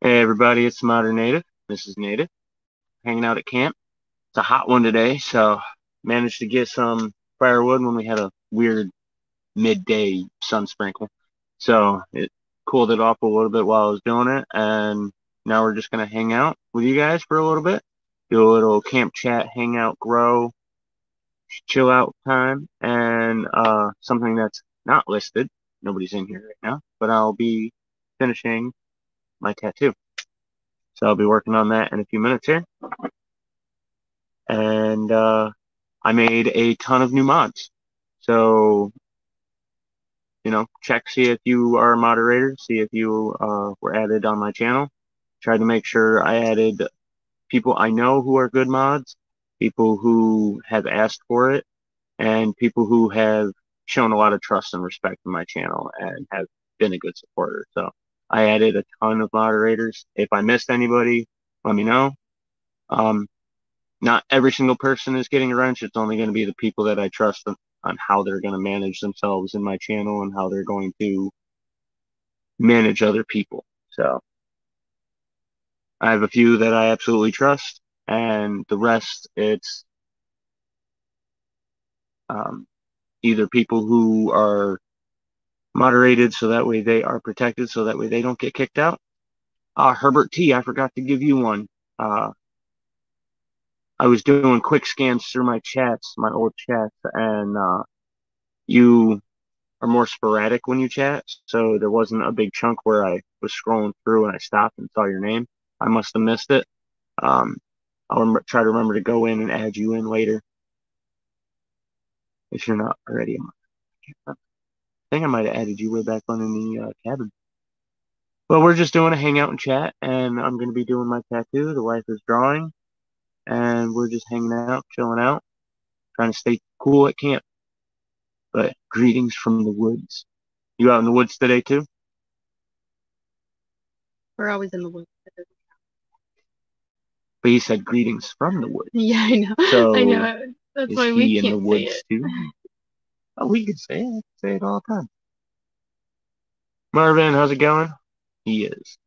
Hey everybody, it's Modern Native. This is Native, hanging out at camp. It's a hot one today, so managed to get some firewood when we had a weird midday sun sprinkle. So it cooled it off a little bit while I was doing it, and now we're just gonna hang out with you guys for a little bit, do a little camp chat, hangout, grow, chill out time, and something that's not listed. Nobody's in here right now, but I'll be finishing my tattoo. So I'll be working on that in a few minutes here. And I made a ton of new mods. So, check, see if you are a moderator, see if you were added on my channel. Tried to make sure I added people I know who are good mods, people who have asked for it, and people who have shown a lot of trust and respect in my channel and have been a good supporter. So I added a ton of moderators. If I missed anybody, let me know. Not every single person is getting a wrench. It's only going to be the people that I trust on how they're going to manage themselves in my channel and how they're going to manage other people. So I have a few that I absolutely trust, and the rest, it's either people who are moderated so that way they are protected, so that way they don't get kicked out. Herbert T, I forgot to give you one. I was doing quick scans through my chats, my old chats, and you are more sporadic when you chat, so there wasn't a big chunk where I was scrolling through and I stopped and saw your name. I must have missed it. I'll try to remember to go in and add you in later if you're not already. I think I might have added you way back on in the cabin. But we're just doing a hangout and chat, and I'm going to be doing my tattoo. The wife is drawing, and we're just hanging out, chilling out, trying to stay cool at camp. But greetings from the woods. You out in the woods today too? We're always in the woods. But he said greetings from the woods. Yeah, I know. So I know. That's why we in the can't say woods it. too? Oh, we can say it. Say it all the time. Marvin, how's it going? He is.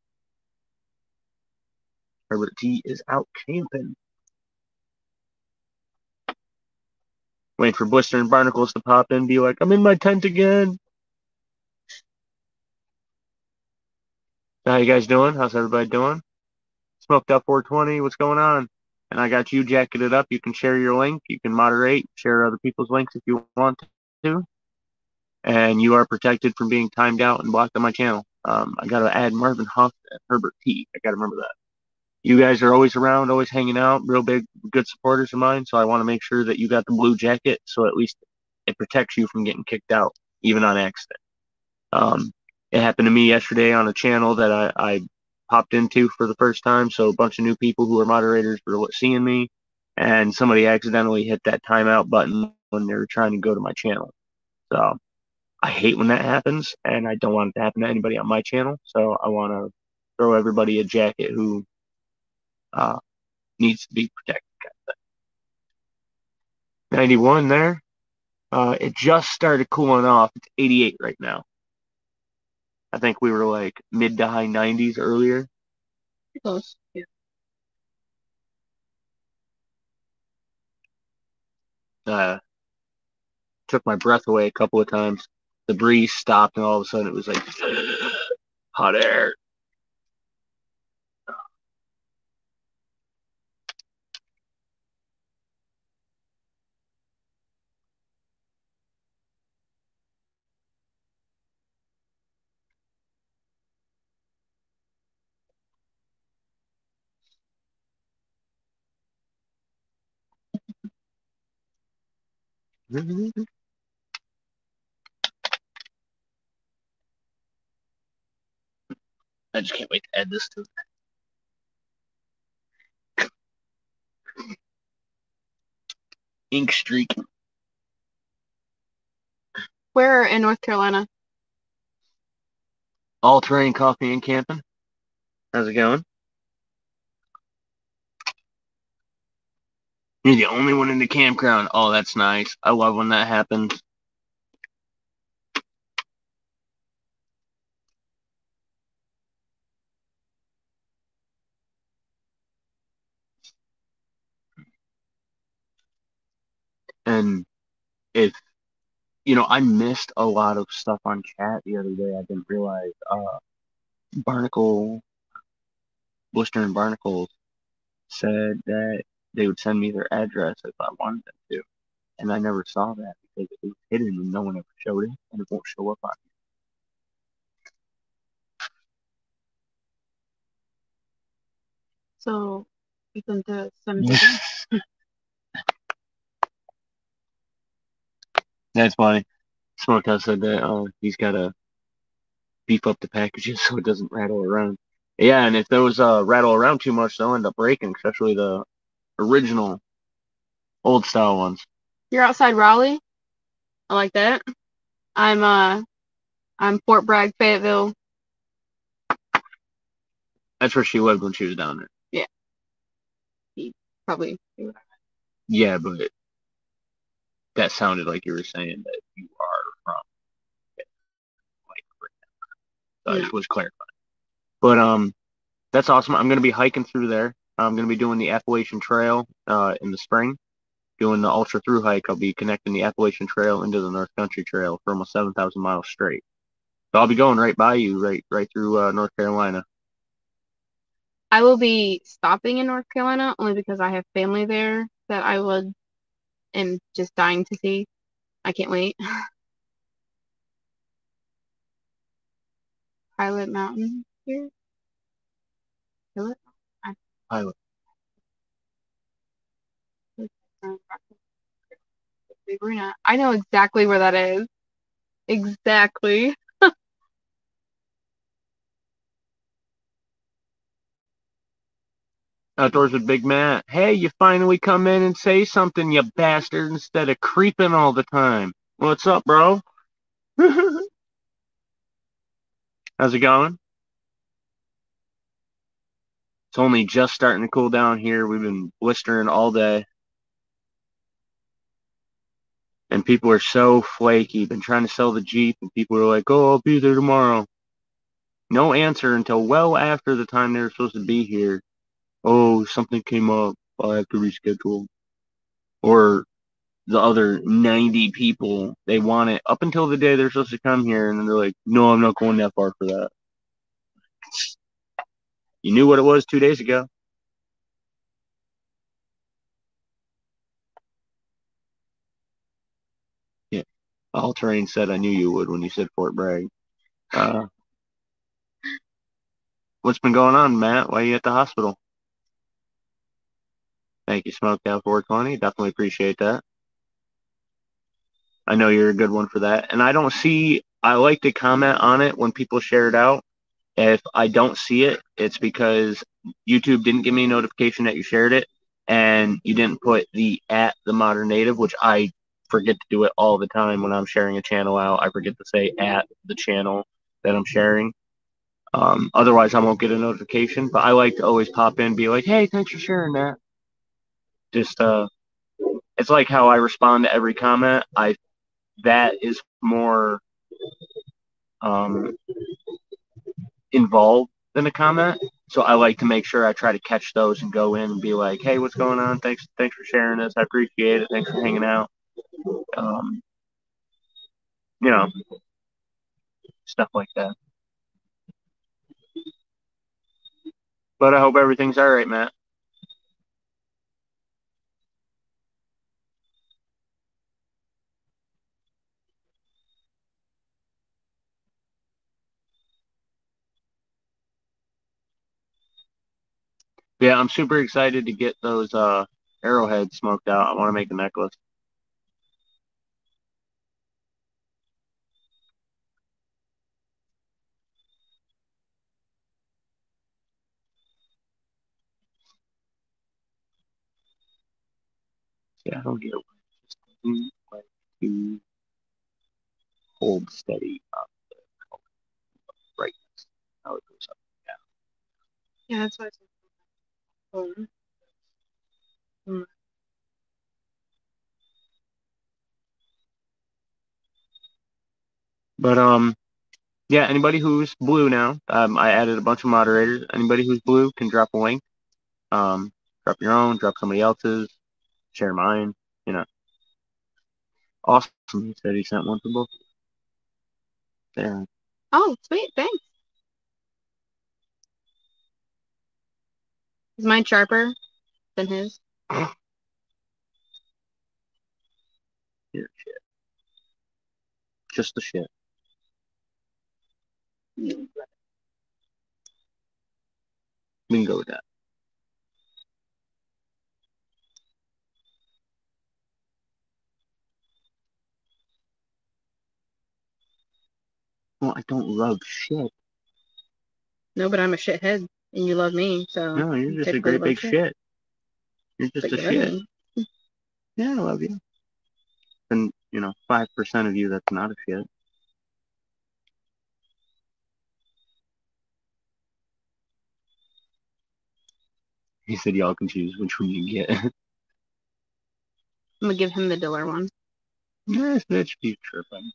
Herbert T is out camping. Waiting for Blister and Barnacles to pop in and be like, I'm in my tent again. How you guys doing? How's everybody doing? Smoked up 420, what's going on? And I got you jacketed up. You can share your link. You can moderate, share other people's links if you want to. And you are protected from being timed out and blocked on my channel. I got to add Marvin Huff and Herbert T. I got to remember that. You guys are always around, always hanging out, real big, good supporters of mine. So I want to make sure that you got the blue jacket, so at least it protects you from getting kicked out, even on accident. It happened to me yesterday on a channel that I popped into for the first time. So a bunch of new people who are moderators were seeing me, and somebody accidentally hit that timeout button when they were trying to go to my channel. So I hate when that happens, and I don't want it to happen to anybody on my channel. So I want to throw everybody a jacket who needs to be protected. 91 there. It just started cooling off. It's 88 right now. I think we were like mid to high 90s earlier. Close. Yeah. Took my breath away a couple of times. The breeze stopped, and all of a sudden it was like hot air. I just can't wait to add this to it. Ink streak. Where in North Carolina? All terrain coffee and camping. How's it going? You're the only one in the campground. Oh, that's nice. I love when that happens. And if I missed a lot of stuff on chat the other day. I didn't realize Barnacle, Blister and Barnacles said that they would send me their address if I wanted them to. And I never saw that because it was hidden and no one ever showed it, and it won't show up on here. So you can send it in. That's funny. Smokehouse said that he's got to beef up the packages so it doesn't rattle around. Yeah, and if those rattle around too much, they'll end up breaking, especially the original old style ones. You're outside Raleigh? I like that. I'm Fort Bragg, Fayetteville. That's where she lived when she was down there. Yeah. Probably. Yeah, but that sounded like you were saying that you are from so I just was clarifying. But that's awesome. I'm gonna be hiking through there. I'm gonna be doing the Appalachian Trail in the spring, doing the ultra through hike. I'll be connecting the Appalachian Trail into the North Country Trail for almost 7,000 miles straight. So I'll be going right by you, right through North Carolina. I will be stopping in North Carolina only because I have family there that am just dying to see. I can't wait. Pilot Mountain here. Pilot? Pilot. I know exactly where that is. Exactly. Outdoors with Big Matt. Hey, you finally come in and say something, you bastard, instead of creeping all the time. What's up, bro? How's it going? It's only just starting to cool down here. We've been blistering all day. And people are so flaky. Been trying to sell the Jeep, and people are like, oh, I'll be there tomorrow. No answer until well after the time they were supposed to be here. Oh, something came up. I'll have to reschedule. Or the other 90 people, they want it up until the day they're supposed to come here, and then they're like, no, I'm not going that far for that. You knew what it was 2 days ago. Yeah. All Terrain said I knew you would when you said Fort Bragg. What's been going on, Matt? Why are you at the hospital? Thank you, Smoked Out 420. Definitely appreciate that. I know you're a good one for that. And I like to comment on it when people share it out. If I don't see it, it's because YouTube didn't give me a notification that you shared it, and you didn't put the modern native, which I forget to do it all the time when I'm sharing a channel out. I forget to say at the channel that I'm sharing. Otherwise, I won't get a notification. But I like to always pop in and be like, hey, thanks for sharing that. Just it's like how I respond to every comment. That is more involved than a comment. So I like to make sure I try to catch those and go in and be like, hey, what's going on? Thanks for sharing this. I appreciate it. Thanks for hanging out. Um, you know, stuff like that. But I hope everything's all right, Matt. Yeah, I'm super excited to get those arrowheads smoked out. I want to make a necklace. Yeah, I don't get it. Just like to hold steady on the brightness. How it goes up and down. Yeah, that's why it's But yeah, anybody who's blue now, I added a bunch of moderators. Anybody who's blue can drop a link. Drop your own, drop somebody else's, share mine, you know. Awesome. He said he sent one for both. There. Oh, sweet. Thanks. Is mine sharper than his? Here, shit. Just the shit. Mm. We can go with that. Well, I don't love shit. No, but I'm a shithead, and you love me, so No, you're you just a technically great love big shit. shit. You're just But a you love shit. me. Yeah, I love you. And, 5% of you that's not a shit. He said y'all can choose which one you get. I'm gonna give him the Diller one. Yes, that should be tripping.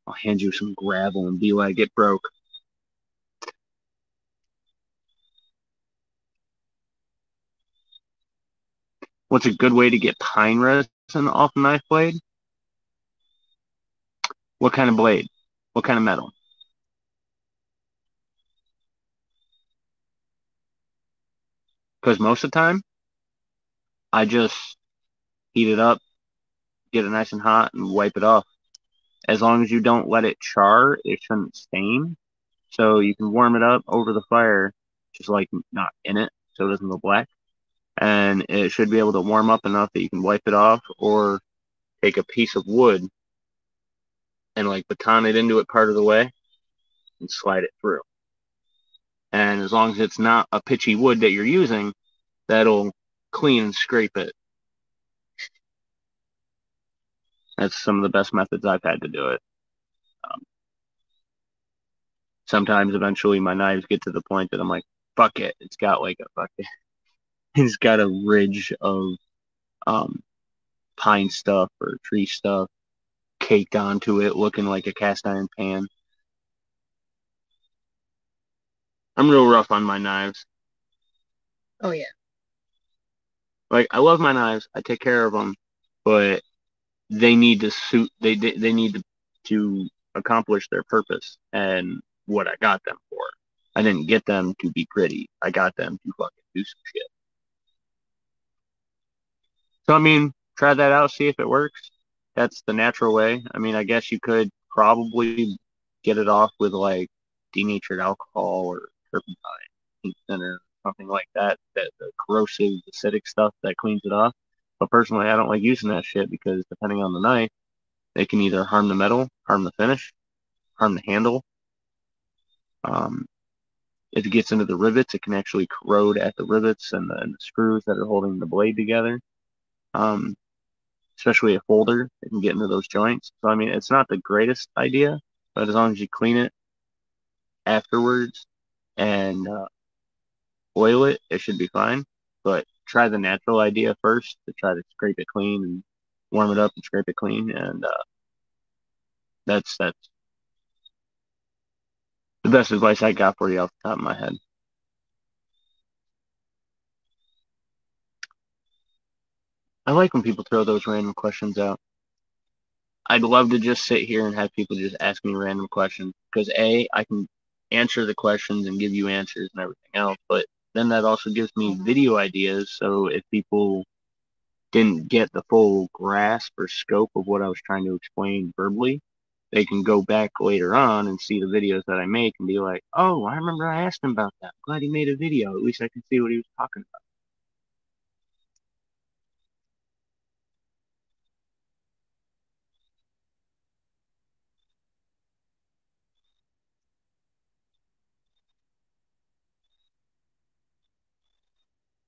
I'll hand you some gravel and be like, it broke. What's a good way to get pine resin off a knife blade? What kind of blade? What kind of metal? Because most of the time, I just heat it up, get it nice and hot, and wipe it off. As long as you don't let it char, it shouldn't stain. So you can warm it up over the fire, just like not in it, so it doesn't go black. And it should be able to warm up enough that you can wipe it off, or take a piece of wood and like baton it into it part of the way and slide it through. And as long as it's not a pitchy wood that you're using, that'll clean and scrape it. That's some of the best methods I've had to do it. Um, Sometimes eventually my knives get to the point that I'm like, fuck it. It's got like a fucking, it's got a ridge of um, pine stuff or tree stuff caked onto it, looking like a cast iron pan. I'm real rough on my knives. Oh yeah. Like, I love my knives. I take care of them, but they need to suit. They need to accomplish their purpose and what I got them for. I didn't get them to be pretty. I got them to fucking do some shit. So I mean, try that out, see if it works. That's the natural way. I mean, I guess you could probably get it off with like denatured alcohol or turpentine, thinner, something like that. That the corrosive, acidic stuff that cleans it off. But personally, I don't like using that shit because depending on the knife, they can either harm the metal, harm the finish, harm the handle. Um, if it gets into the rivets, it can actually corrode at the rivets and the screws that are holding the blade together. Um, Especially a folder, it can get into those joints. So I mean, it's not the greatest idea, but as long as you clean it afterwards and oil it, it should be fine. But try the natural idea first to try to scrape it clean and warm it up and scrape it clean, and that's the best advice I got for you off the top of my head. I like when people throw those random questions out. I'd love to just sit here and have people just ask me random questions because A, I can answer the questions and give you answers and everything else, but then that also gives me video ideas. So if people didn't get the full grasp or scope of what I was trying to explain verbally, they can go back later on and see the videos that I make and be like, oh, I remember I asked him about that. I'm glad he made a video. At least I can see what he was talking about.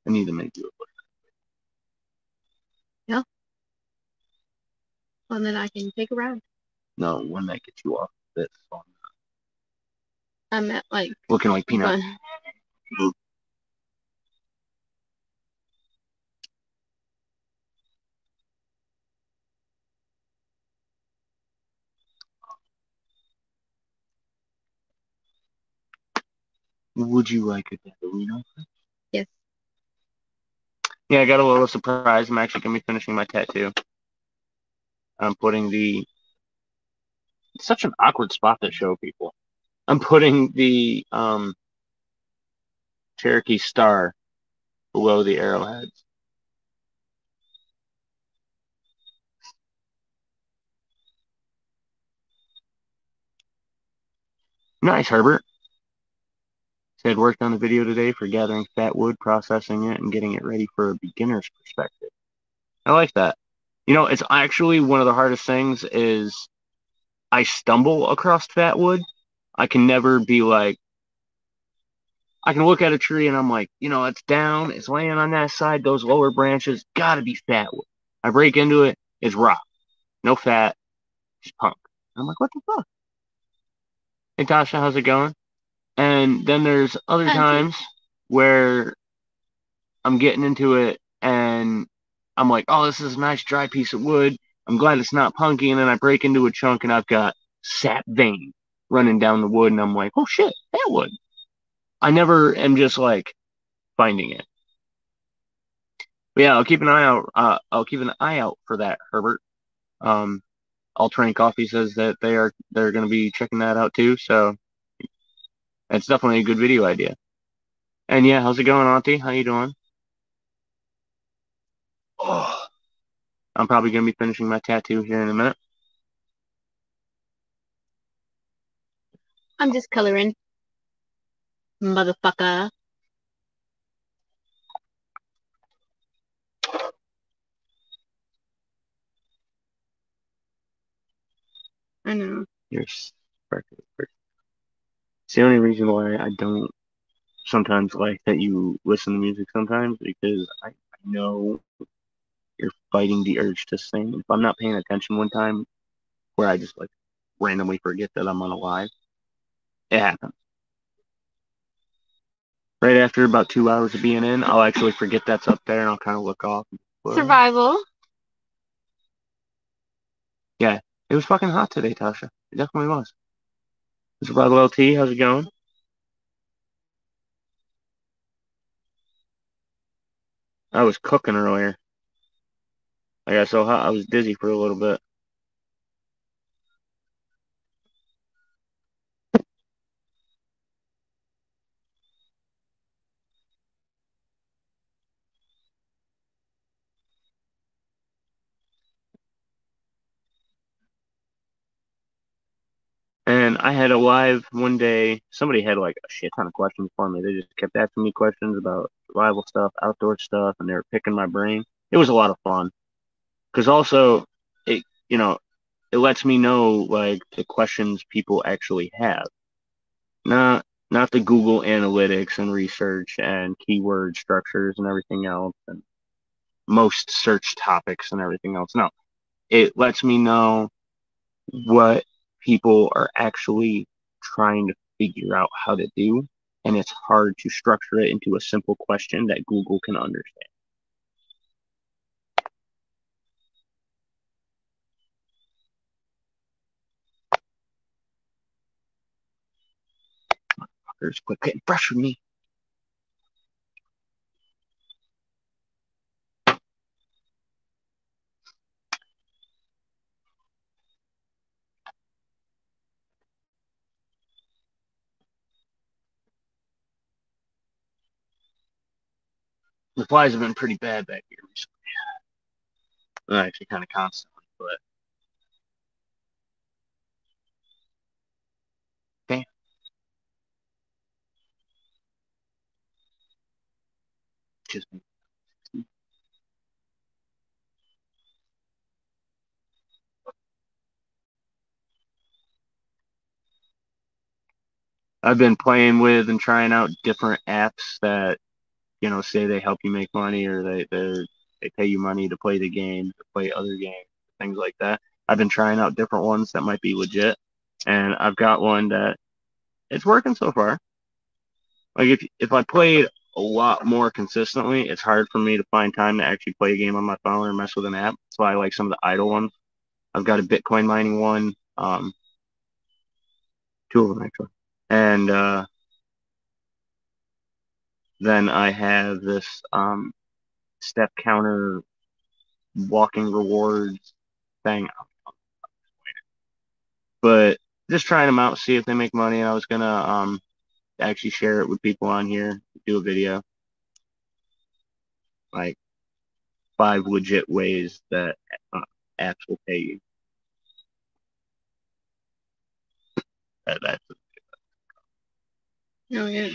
I need to make you a book. Yeah. Well, then I can take a ride. No, one that gets you off this on I'm at like looking like peanut. fun. Would you like a ballerina? Yes. Yeah, I got a little surprise. I'm actually going to be finishing my tattoo. I'm putting the... It's such an awkward spot to show people. I'm putting the Cherokee star below the arrowheads. Nice, Herbert. Said worked on the video today for gathering fat wood, processing it, and getting it ready for a beginner's perspective. I like that. You know, it's actually one of the hardest things is I stumble across fat wood. I can never be like, I can look at a tree and I'm like, you know, it's down, it's laying on that side, those lower branches gotta be fat wood. I break into it, it's rock, no fat, just punk. And I'm like, what the fuck? Hey Tasha, how's it going? And then there's other Auntie. times where I'm getting into it and I'm like, oh, this is a nice dry piece of wood. I'm glad it's not punky. And then I break into a chunk and I've got sap vein running down the wood. And I'm like, oh shit, that wood. I never am just like finding it. But yeah, I'll keep an eye out. I'll keep an eye out for that, Herbert. Um, All Train Coffee says that they're going to be checking that out too. So it's definitely a good video idea. And yeah, how's it going, Auntie? How you doing? Oh, I'm probably going to be finishing my tattoo here in a minute. I'm just coloring. Motherfucker. I know. You're It's the only reason why I don't sometimes like that you listen to music sometimes because I know you're fighting the urge to sing. If I'm not paying attention one time where I just like randomly forget that I'm on a live, it happens. Right after about 2 hours of being in, I'll actually forget that's up there and I'll kind of look off. Survival. Yeah, it was fucking hot today, Tasha. It definitely was. Survival LT, how's it going? I was cooking earlier. I got so hot I was dizzy for a little bit. And I had a live one day. Somebody had like a shit ton of questions for me. They just kept asking me questions about survival stuff, outdoor stuff, and they were picking my brain. It was a lot of fun because also it, you know, it lets me know like the questions people actually have, not not the Google analytics and research and keyword structures and everything else and most search topics and everything else. No, it lets me know what people are actually trying to figure out how to do. And it's hard to structure it into a simple question that Google can understand. Fuckers, quit getting fresh with me. The flies have been pretty bad back here recently. Actually, kind of constantly, but damn. Just I've been playing with and trying out different apps that say they help you make money or they pay you money to play the game, to play other games, things like that. I've been trying out different ones that might be legit, and I've got one that it's working so far. Like if I played a lot more consistently, it's hard for me to find time to actually play a game on my phone or mess with an app. That's why I like some of the idle ones. I've got a Bitcoin mining one, two of them actually, and then I have this step counter, walking rewards thing. But just trying them out, see if they make money. And I was gonna actually share it with people on here, do a video, like 5 legit ways that apps will pay you. That's Oh yeah.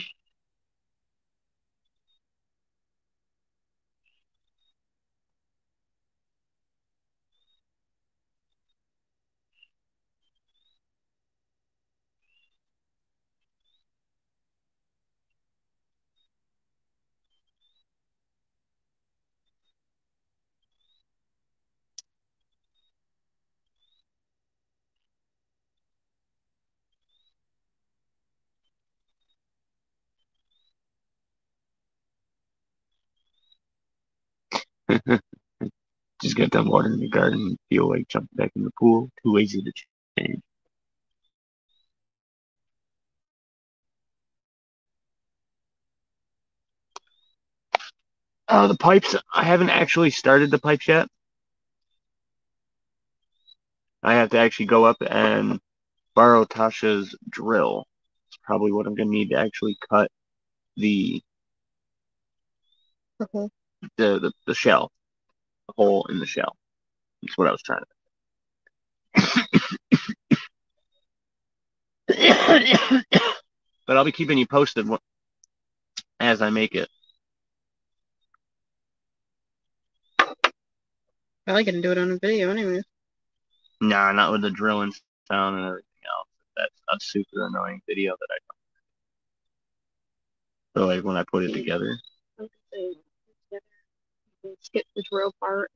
just got done watering the garden. Feel like jumping back in the pool. Too lazy to change. The pipes. I haven't actually started the pipes yet. I have to actually go up and borrow Tasha's drill. It's probably what I'm gonna need to actually cut the Okay. the shell, the hole in the shell. That's what I was trying to. But I'll be keeping you posted as I make it. I like it to do it on a video, anyways. Nah, not with the drilling sound and everything else. That's a super annoying video that I. So like when I put it together. Skip the drill part.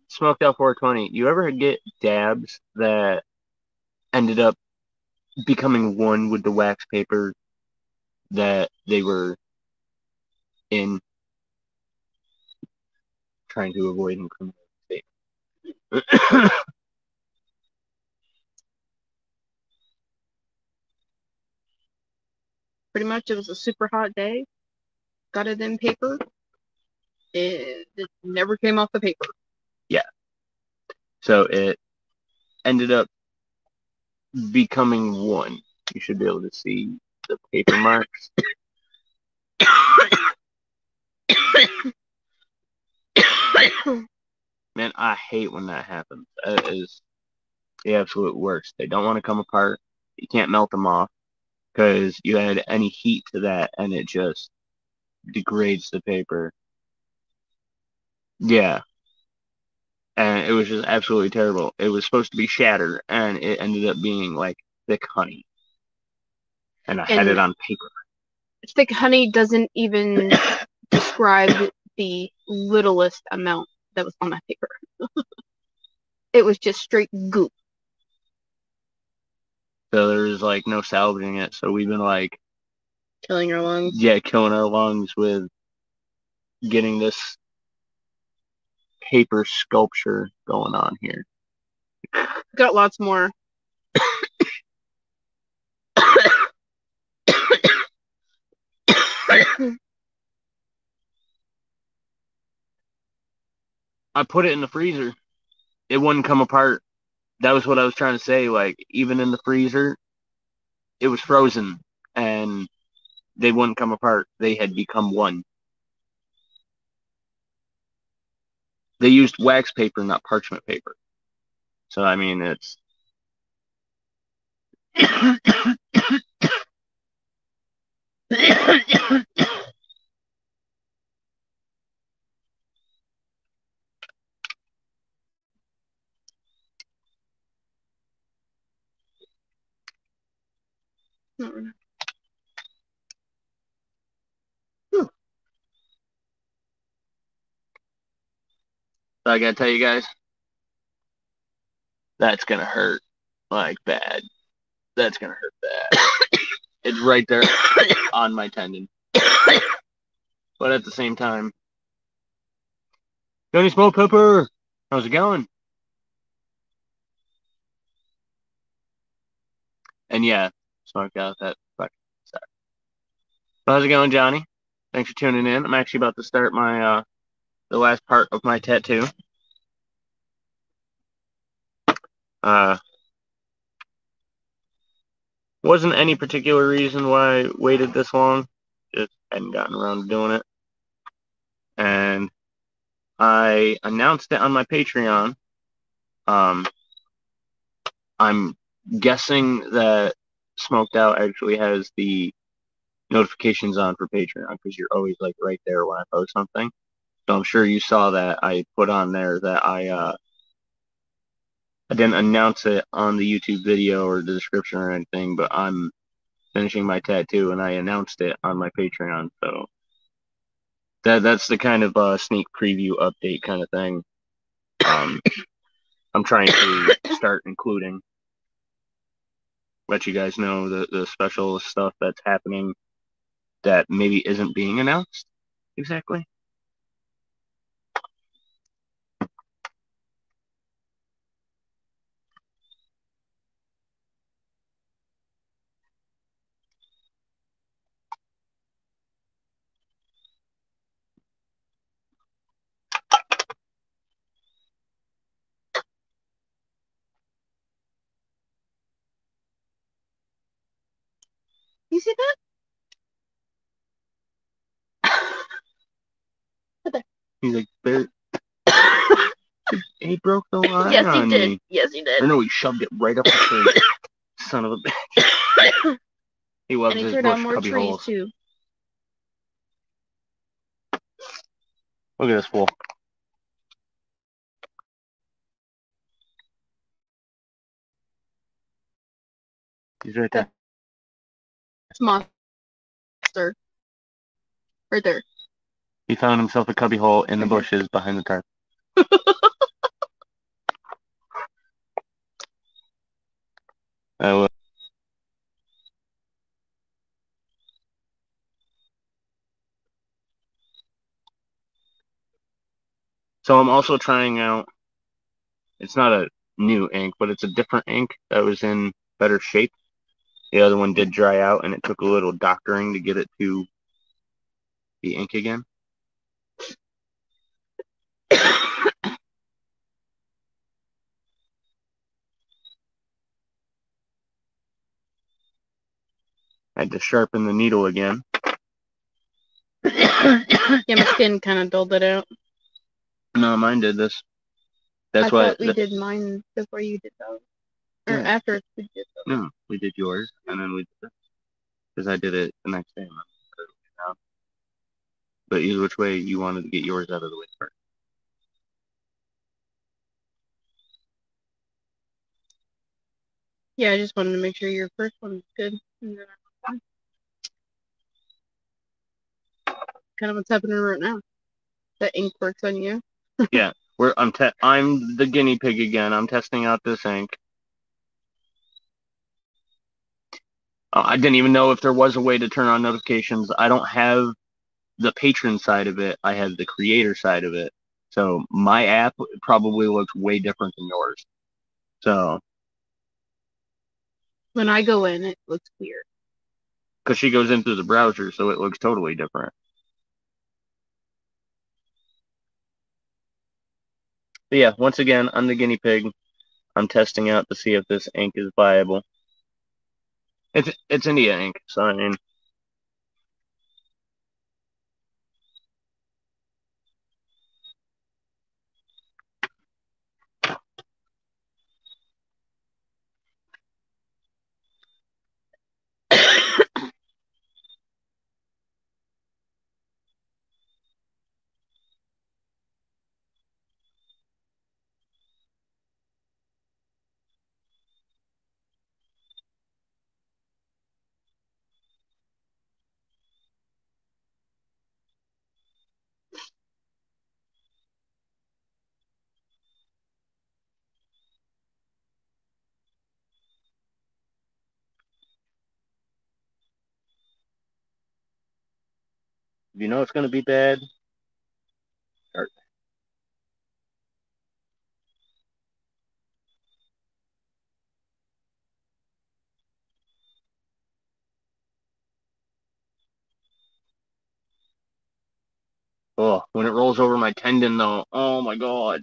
Smoked out 420. You ever get dabs that ended up becoming one with the wax paper that they were in, trying to avoid incriminating state? Pretty much, it was a super hot day. Got it in paper. It never came off the paper. Yeah. So it ended up becoming one. You should be able to see the paper marks. Man, I hate when that happens. That is the absolute worst. They don't want to come apart. You can't melt them off because you add any heat to that and it just degrades the paper. Yeah. And it was just absolutely terrible. It was supposed to be shatter and it ended up being like thick honey. And I had it And on paper. thick honey doesn't even describe the littlest amount that was on that paper. It was just straight goop. So there's like no salvaging it. So we've been like, Killing your lungs. yeah, killing our lungs with getting this paper sculpture going on here. Got lots more. I put it in the freezer. It wouldn't come apart. That was what I was trying to say. Like, even in the freezer, it was frozen and they wouldn't come apart. They had become one. They used wax paper, not parchment paper. So, I mean, it's. Not right now. So I gotta tell you guys, that's gonna hurt like bad. That's gonna hurt bad. It's right there on my tendon. But at the same time, Johnny Smoke Pepper, how's it going? And yeah, smoked out that fucking stuff. How's it going, Johnny? Thanks for tuning in. I'm actually about to start my the last part of my tattoo. Wasn't any particular reason why I waited this long. Just hadn't gotten around to doing it. And I announced it on my Patreon. I'm guessing that Smoked Out actually has the notifications on for Patreon because you're always like right there when I post something. So I'm sure you saw that I put on there that I didn't announce it on the YouTube video or the description or anything, but I'm finishing my tattoo and I announced it on my Patreon. So that's the kind of sneak preview update kind of thing. I'm trying to start including, let you guys know the special stuff that's happening that maybe isn't being announced exactly. You see that? What the? He's like, he broke the line Yes, he on did. me. Yes, he did. Or no, he shoved it right up the tree. Son of a bitch. He loves And he his tore down bush more cubby trees holes. too. Look at this fool. He's right there. It's monster. Right there. He found himself a cubby hole in the bushes behind the tarp. So I'm also trying out, it's not a new ink, but it's a different ink that was in better shape. The other one did dry out and it took a little doctoring to get it to the ink again. I had to sharpen the needle again. Yeah, my skin kind of dulled it out. No, mine did this. That's I thought we did mine before you did those. Or Yeah. after we did those. No, we did yours and then we did this. Because I did it the next day. But either which way, you wanted to get yours out of the way first. Yeah, I just wanted to make sure your first one was good. And then kind of what's happening right now. That ink works on you. Yeah, I'm the guinea pig again. I'm testing out this ink. I didn't even know if there was a way to turn on notifications. I don't have the patron side of it. I have the creator side of it. So my app probably looks way different than yours. So When I go in, it looks weird. because she goes in through the browser, so it looks totally different. But yeah, once again, I'm the guinea pig. I'm testing out to see if this ink is viable. It's India ink, so I mean, you know it's going to be bad, start. Oh, when it rolls over my tendon, though, oh my god.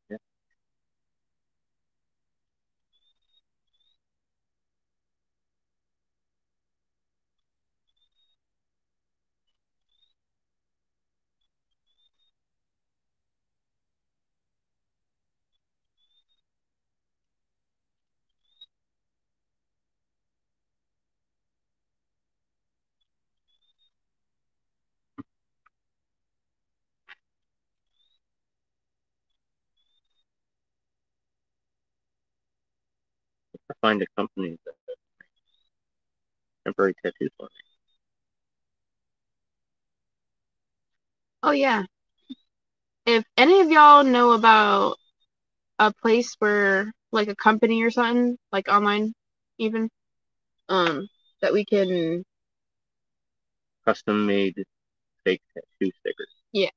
Yeah. I find a company that temporary tattoos for me. Oh yeah. If any of y'all know about a place where like a company or something, like online even, that we can Custom made fake tattoo stickers. yeah.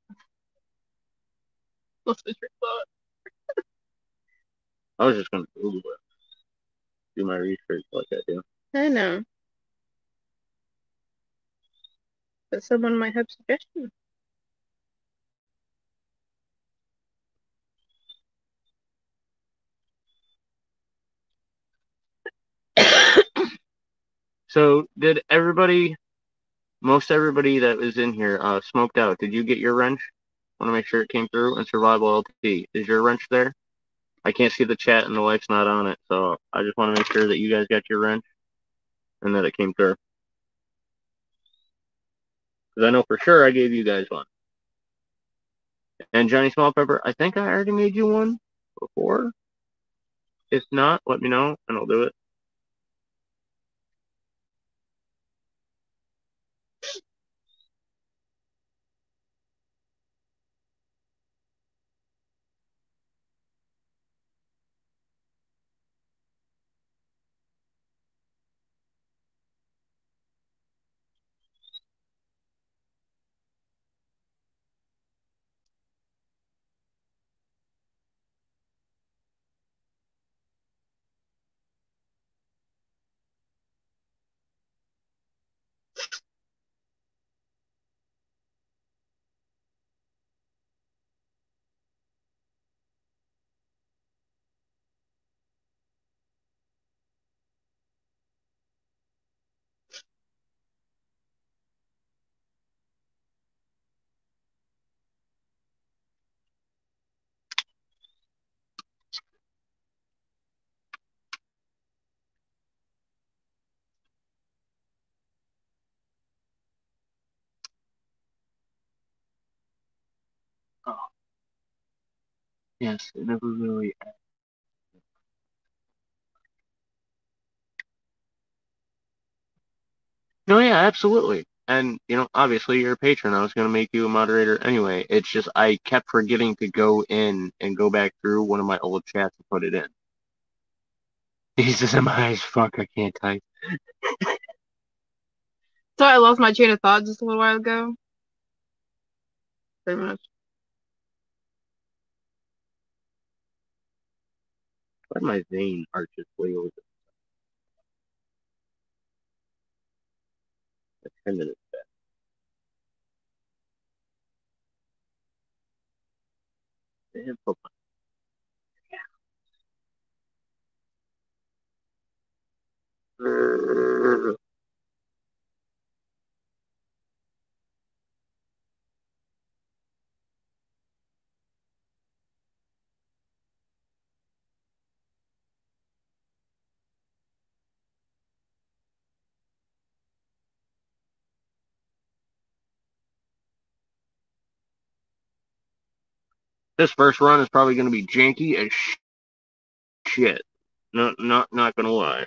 What's the trick thought? I was just going to Google it, do my research like I do. I know. But someone might have suggestions. So, did everybody, most everybody that was in here, smoked out? Did you get your wrench? Want to make sure it came through. And Survival LT, is your wrench there? I can't see the chat and the light's not on it, so I just want to make sure that you guys got your wrench and that it came through. Because I know for sure I gave you guys one. And Johnny Small Pepper, I think I already made you one before. If not, let me know and I'll do it. Oh, yes, it never really. No, yeah, absolutely. And, obviously you're a patron. I was going to make you a moderator anyway. It's just I kept forgetting to go in and go back through one of my old chats and put it in. He says, I'm high as fuck. I can't type. So I lost my train of thought just a little while ago. Pretty much. Why my vein arches way over the 10 minutes back? This first run is probably going to be janky as shit. shit. Not gonna lie.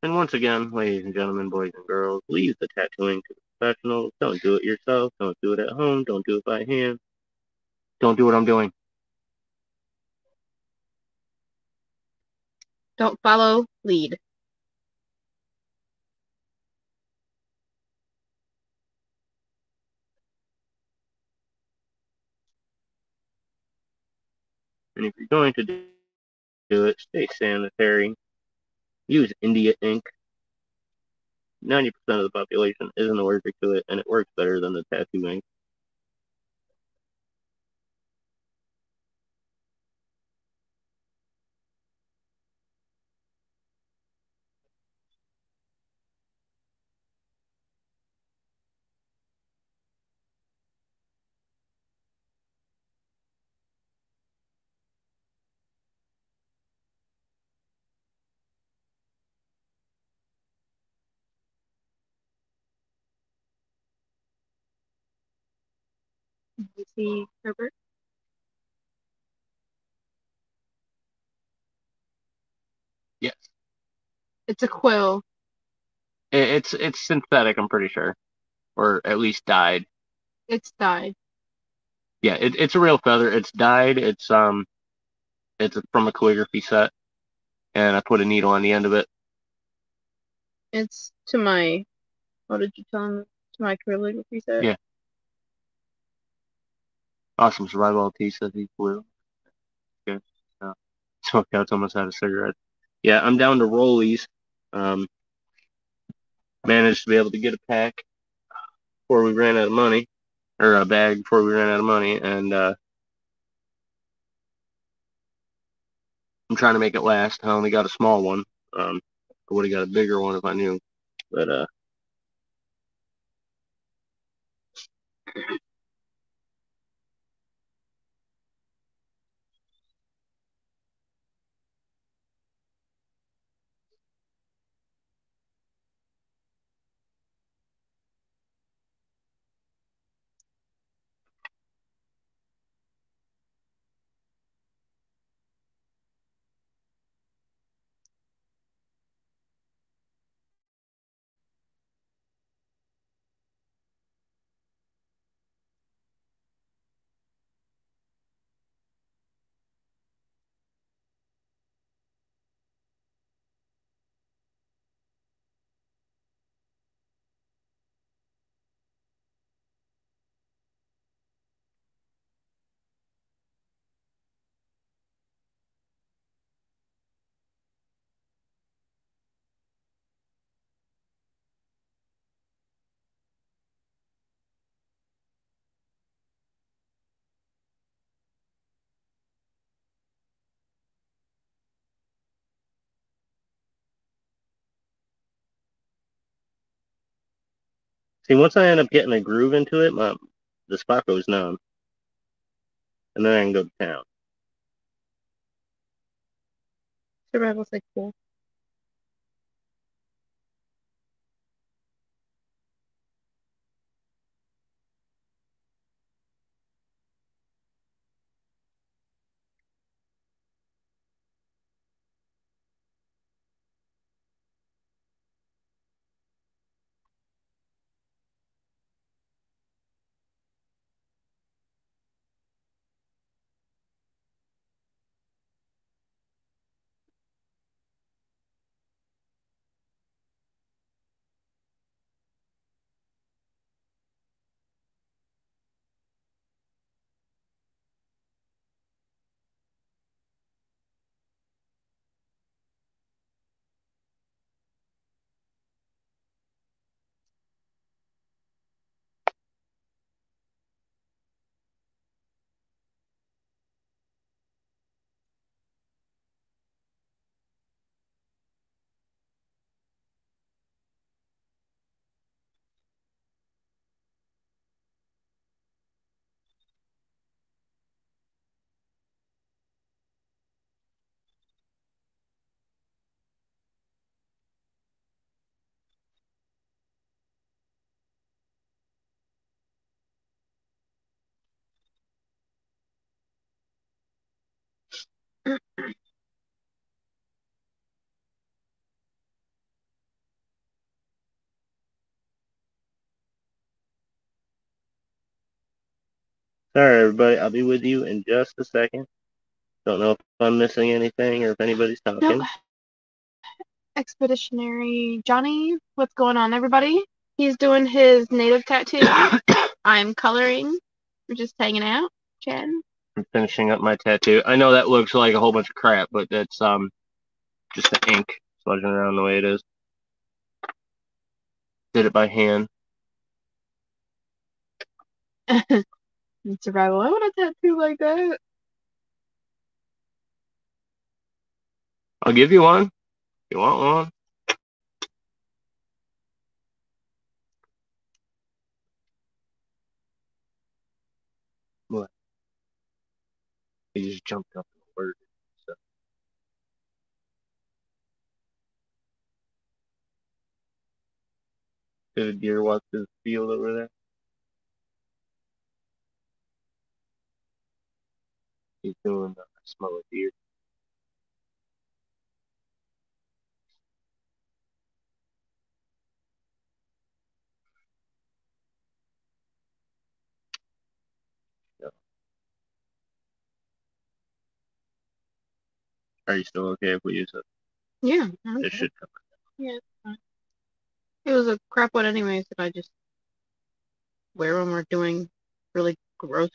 And once again, ladies and gentlemen, boys and girls, leave the tattooing to the professionals. Don't do it yourself. Don't do it at home. Don't do it by hand. Don't do what I'm doing. Don't follow, lead. And if you're going to do it, stay sanitary. Use India ink. 90% of the population isn't allergic to it, and it works better than the tattoo ink. You see, Herbert? Yes. It's a quill. It's synthetic, I'm pretty sure. Or at least dyed. It's dyed. Yeah, it's a real feather. It's dyed. It's from a calligraphy set, and I put a needle on the end of it. It's to my, what did you tell him? To my calligraphy set? Yeah. Awesome survival tea says he's blue. Okay. Smokeout's almost out of cigarettes. Yeah, I'm down to rollies. Um, Managed to be able to get a pack before we ran out of money, or a bag before we ran out of money, and I'm trying to make it last. I only got a small one. I would have got a bigger one if I knew, but see, once I end up getting a groove into it, the spot goes numb, and then I can go to town. Survival's like cool. Alright, everybody, I'll be with you in just a second. Don't know if I'm missing anything or if anybody's talking. Nope. Expeditionary Johnny, what's going on, everybody? He's doing his native tattoo. I'm coloring. We're just hanging out, chatting. I'm finishing up my tattoo. I know that looks like a whole bunch of crap, but that's just the ink smudging around the way it is. Did it by hand. In survival, I want a tattoo like that. I'll give you one. If you want one. What? He just jumped up and ordered it. So. Did a deer walk through the field over there? He's doing I smell a deer. Yeah. Are you still okay if we use it? Yeah. It should cover it. Yeah, it's fine. It was a crap one anyways, if I just wear when we're doing really gross.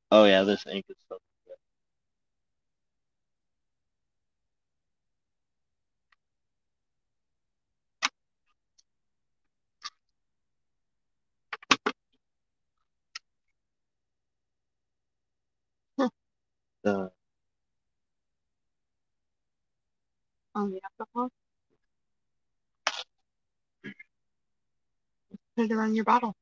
Oh yeah, this ink is so Huh. good. On the alcohol. Put it around your bottle.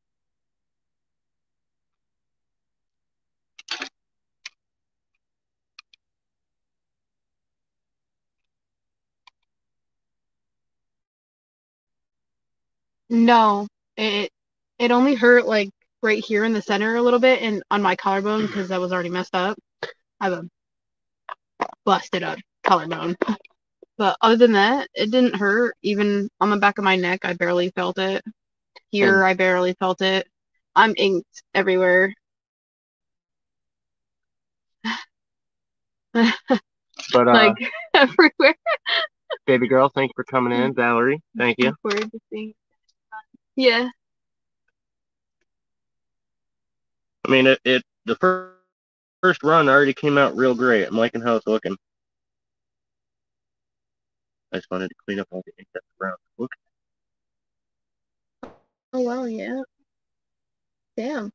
No, it only hurt like right here in the center a little bit and on my collarbone because that was already messed up. I have a busted up collarbone. But other than that, it didn't hurt. Even on the back of my neck, I barely felt it. Here, I barely felt it. I'm inked everywhere. But like everywhere. baby girl, thank you for coming in. Valerie, thank you. Yeah. I mean, the first run already came out real great. I'm liking how it's looking. I just wanted to clean up all the ink that's around. Look. Oh well, yeah. Damn.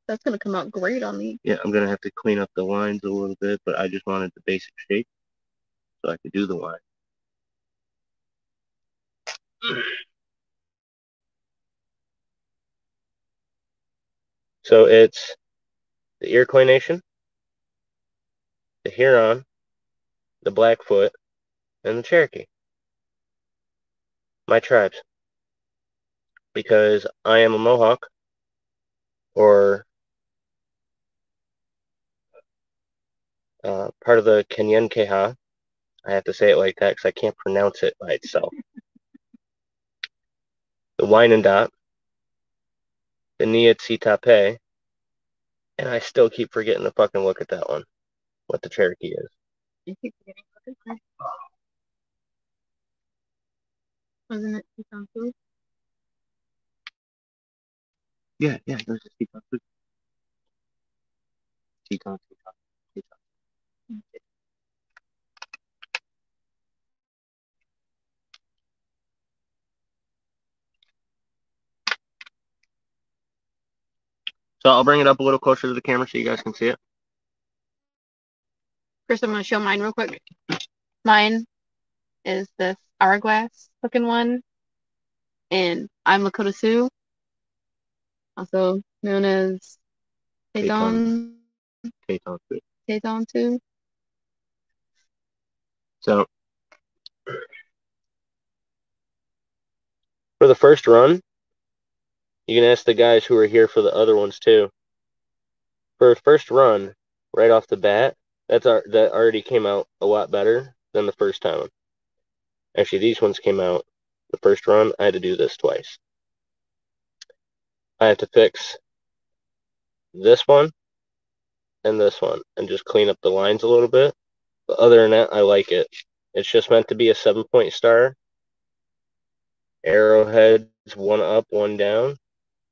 That's gonna come out great on me. Yeah, I'm gonna have to clean up the lines a little bit, but I just wanted the basic shape so I could do the line. So it's the Iroquois Nation, the Huron, the Blackfoot, and the Cherokee. My tribes. Because I am a Mohawk, or part of the Kenyan-Keha. I have to say it like that because I can't pronounce it by itself. The Wyandot, the Niitsitape, and I still keep forgetting to fucking look at that one, what the Cherokee is. You keep forgetting what wasn't it Teton? Yeah, there's a Teton. Teton. So I'll bring it up a little closer to the camera so you guys can see it. First, I'm going to show mine real quick. Mine is this hourglass looking one, and I'm Lakota Sioux, also known as Teton Sioux. So for the first run, you can ask the guys who are here for the other ones too. For a first run, right off the bat, that already came out a lot better than the first time. Actually, these ones came out the first run. I had to do this twice. I have to fix this one and this one and just clean up the lines a little bit. But other than that, I like it. It's just meant to be a 7-point star. Arrowheads, one up, one down,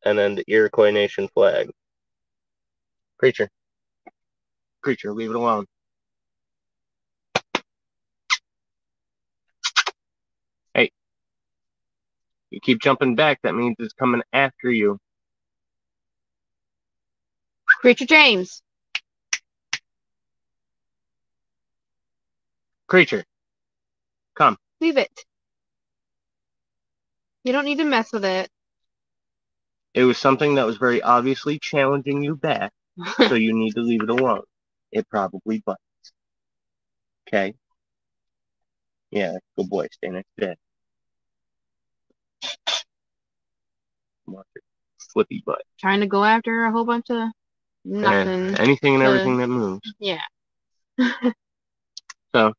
and then the Iroquois Nation flag. Creature. Creature, leave it alone. Hey. You keep jumping back, that means it's coming after you. Creature James. Creature. Come. Leave it. You don't need to mess with it. It was something that was very obviously challenging you back, so you need to leave it alone. It probably bites. Okay? Yeah, good boy. Stay next to Dad. Watch your flippy butt. Trying to go after a whole bunch of nothing. Anything and everything that moves. Yeah. So,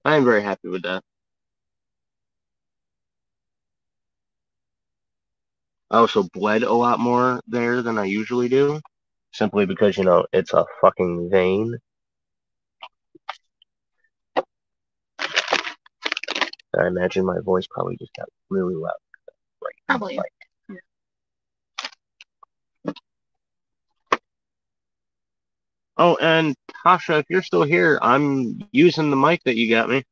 I am very happy with that. I also bled a lot more there than I usually do, simply because, you know, it's a fucking vein. I imagine my voice probably just got really loud. Right. Probably. Yeah. Oh, and Tasha, if you're still here, I'm using the mic that you got me.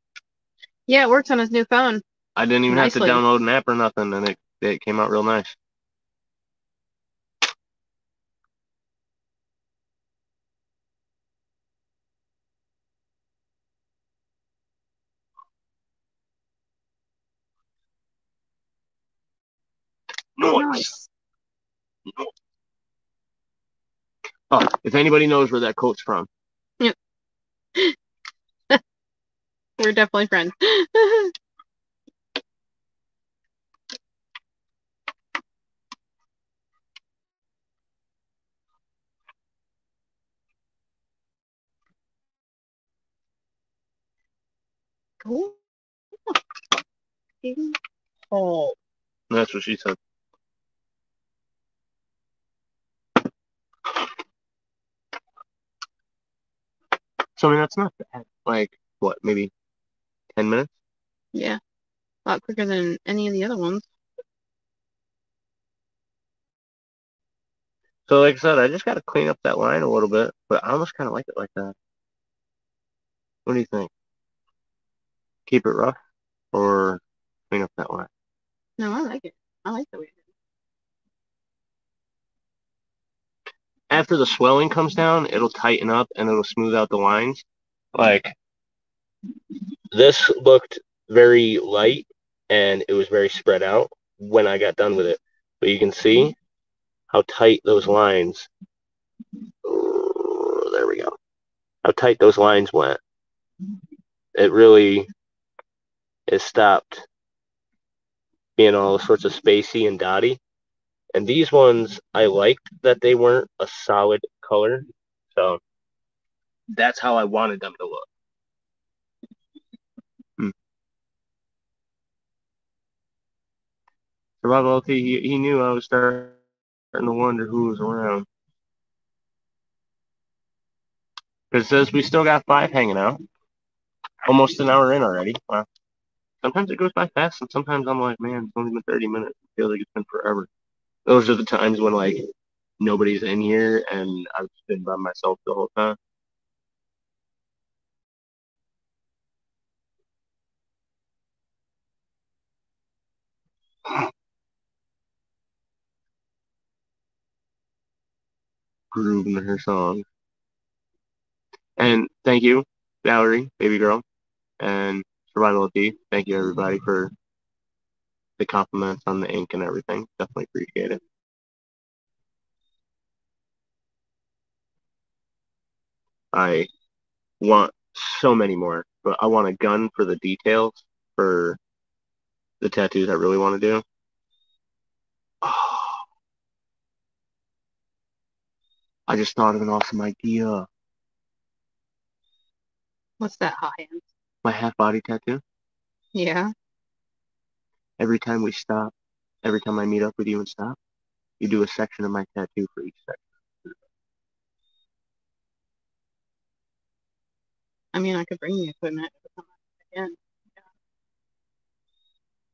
Yeah, it works on his new phone. I didn't even Nicely. have to download an app or nothing, and it came out real nice. Nice. Oh, if anybody knows where that quote's from. Yep. We're definitely friends. Cool. Oh. That's what she said. So, I mean, that's not bad. Like, what, maybe 10 minutes? Yeah. A lot quicker than any of the other ones. So, like I said, I just got to clean up that line a little bit, but I almost kind of like it like that. What do you think? Keep it rough or clean up that line? No, I like it. I like the way it is. After the swelling comes down, it'll tighten up and it'll smooth out the lines. Like, this looked very light and it was very spread out when I got done with it. But you can see how tight those lines. Oh, there we go. How tight those lines went. It really is stopped being all sorts of spacey and dotty. And these ones, I liked that they weren't a solid color. So that's how I wanted them to look. Survival, he knew I was starting to wonder who was around. Because it says we still got 5 hanging out. Almost an hour in already. Wow. Sometimes it goes by fast, and sometimes I'm like, man, it's only been 30 minutes. It feels like it's been forever. Those are the times when, like, nobody's in here, and I've been by myself the whole time. Grooving her song. And thank you, Valerie, baby girl, and Survival T. Thank you, everybody, for the compliments on the ink and everything. Definitely appreciate it. I want so many more, but I want a gun for the details for the tattoos I really want to do. Oh, I just thought of an awesome idea. What's that, hot hands? My half body tattoo. Yeah. every time we stop, every time I meet up with you and stop, you do a section of my tattoo for each section. I mean, I could bring the equipment again.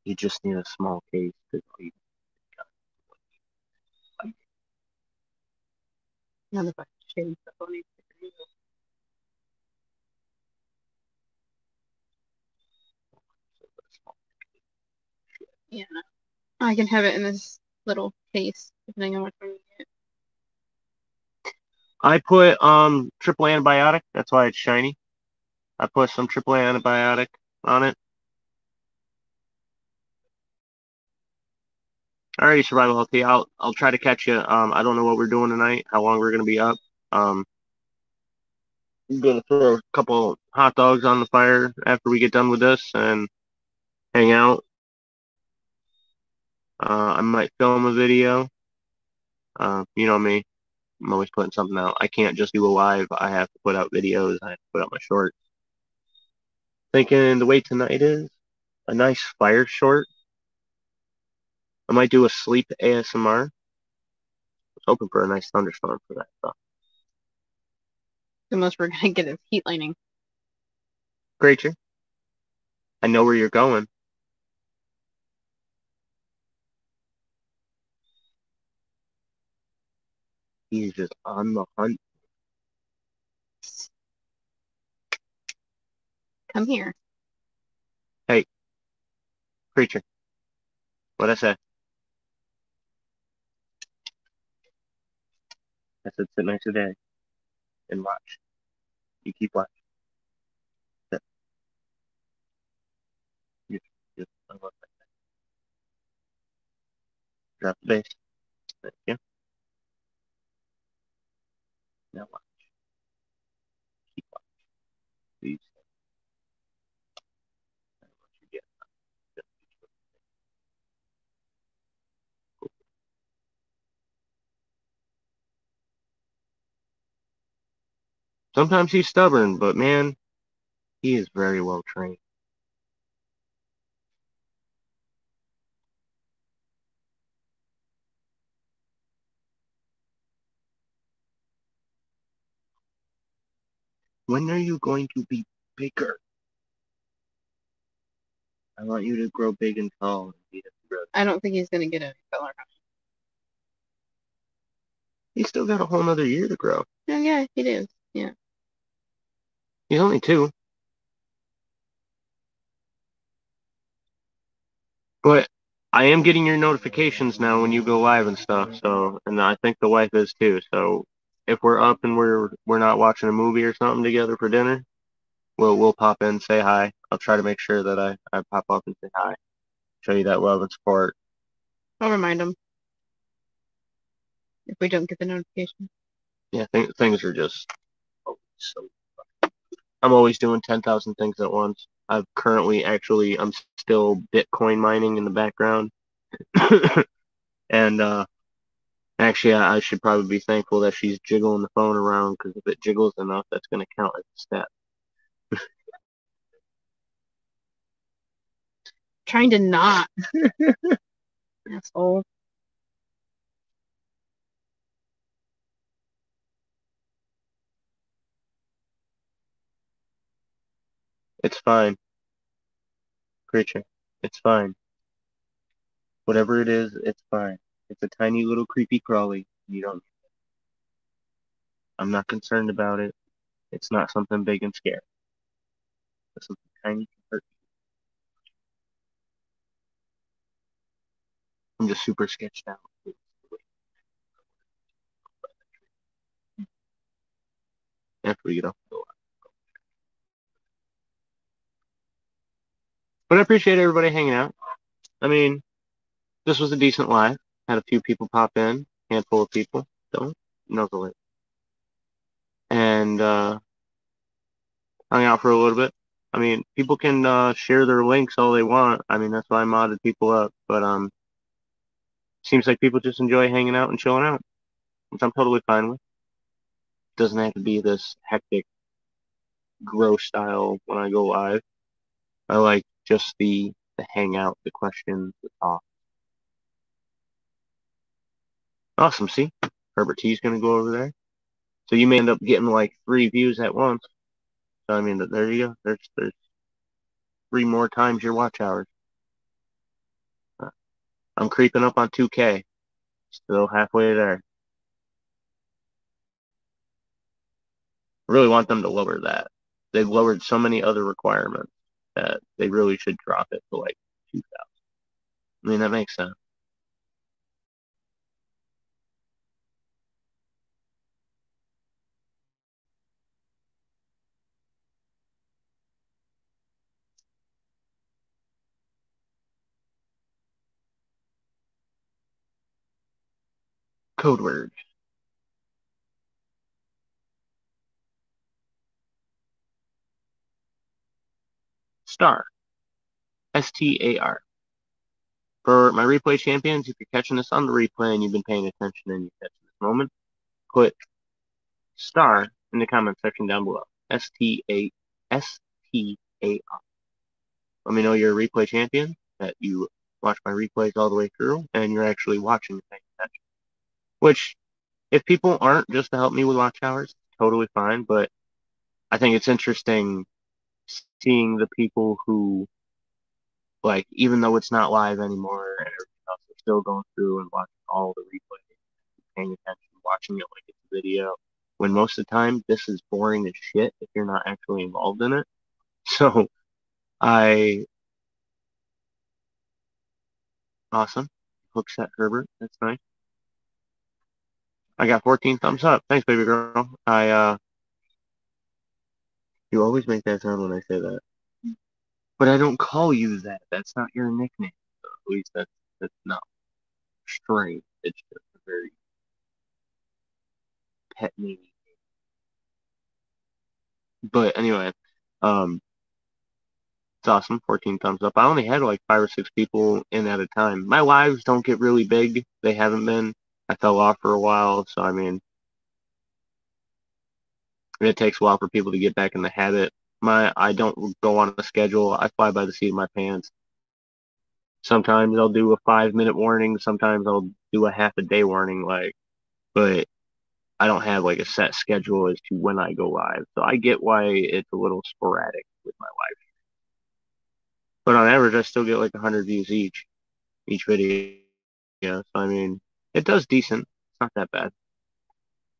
You just need a small case. None of us change the phone. Yeah, I can have it in this little case, depending on which one you get. I put triple antibiotic. That's why it's shiny. I put some triple antibiotic on it. Alrighty, Survival Healthy. I'll try to catch you. I don't know what we're doing tonight, how long we're gonna be up. I'm gonna throw a couple hot dogs on the fire after we get done with this and hang out. I might film a video. You know me. I'm always putting something out. I can't just do a live. I have to put out videos. I have to put out my shorts. Thinking the way tonight is a nice fire short. I might do a sleep ASMR. I was hoping for a nice thunderstorm for that stuff. The most we're gonna get is heat lightning. Creature, I know where you're going. He's just on the hunt. Come here. Hey, creature, what'd I say? I said sit next to Daddy and watch. You keep watching. Sit. Just unlock that. Drop the base. Thank you. Now watch. Keep watching. Please. I don't want you to get Sometimes he's stubborn, but man, he is very well trained. When are you going to be bigger? I want you to grow big and tall and be a brother. I don't think he's gonna get a color. He's still got a whole nother year to grow. Oh yeah, he is. Yeah. He's only 2. But I am getting your notifications now when you go live and stuff. So, and I think the wife is too. So, if we're up and we're not watching a movie or something together for dinner, we'll pop in, say hi. I'll try to make sure that I pop up and say hi, show you that love and support. I'll remind him if we don't get the notification. Yeah, things are just so. I'm always doing 10,000 things at once. I'm still Bitcoin mining in the background. And actually, I should probably be thankful that she's jiggling the phone around, because if it jiggles enough, that's going to count as a step. Trying to not. Asshole. It's fine, creature. It's fine. Whatever it is, it's fine. It's a tiny little creepy crawly. You don't. I'm not concerned about it. It's not something big and scary. It's something tiny to hurt you. I'm just super sketched out. After we get off the line. But I appreciate everybody hanging out. I mean, this was a decent live. Had a few people pop in, handful of people. Don't nuzzle it. And hung out for a little bit. I mean, people can share their links all they want. I mean, that's why I modded people up. But seems like people just enjoy hanging out and chilling out, which I'm totally fine with. Doesn't have to be this hectic, gross style when I go live. I like just the the hangout, the questions, the talk. Awesome. See, Herbert T's going to go over there. So you may end up getting like 3 views at once. So I mean, there you go. There's 3 more times your watch hours. I'm creeping up on 2K. Still halfway there. I really want them to lower that. They've lowered so many other requirements that they really should drop it to like 2,000. I mean, that makes sense. Code word. Star. STAR. For my replay champions, if you're catching this on the replay and you've been paying attention and you're catching this moment, put star in the comment section down below. STAR. Let me know you're a replay champion, that you watch my replays all the way through, and you're actually watching the thing. Which, if people aren't just to help me with watch hours, totally fine, but I think it's interesting seeing the people who, like, even though it's not live anymore and everything else, they're still going through and watching all the replays, paying attention, watching it like it's a video, when most of the time this is boring as shit if you're not actually involved in it. So, awesome. Hook set Herbert, that's nice. I got 14 thumbs up. Thanks, baby girl. You always make that sound when I say that. But I don't call you that. That's not your nickname. So at least that's not strange. It's just a very pet name. But anyway, it's awesome. 14 thumbs up. I only had like 5 or 6 people in at a time. My lives don't get really big. They haven't been. I fell off for a while, so I mean, it takes a while for people to get back in the habit. I don't go on a schedule. I fly by the seat of my pants. Sometimes I'll do a 5-minute warning. Sometimes I'll do a half a day warning. But I don't have like a set schedule as to when I go live. So I get why it's a little sporadic with my live. But on average, I still get like 100 views each video. Yeah, so I mean, it does decent. It's not that bad.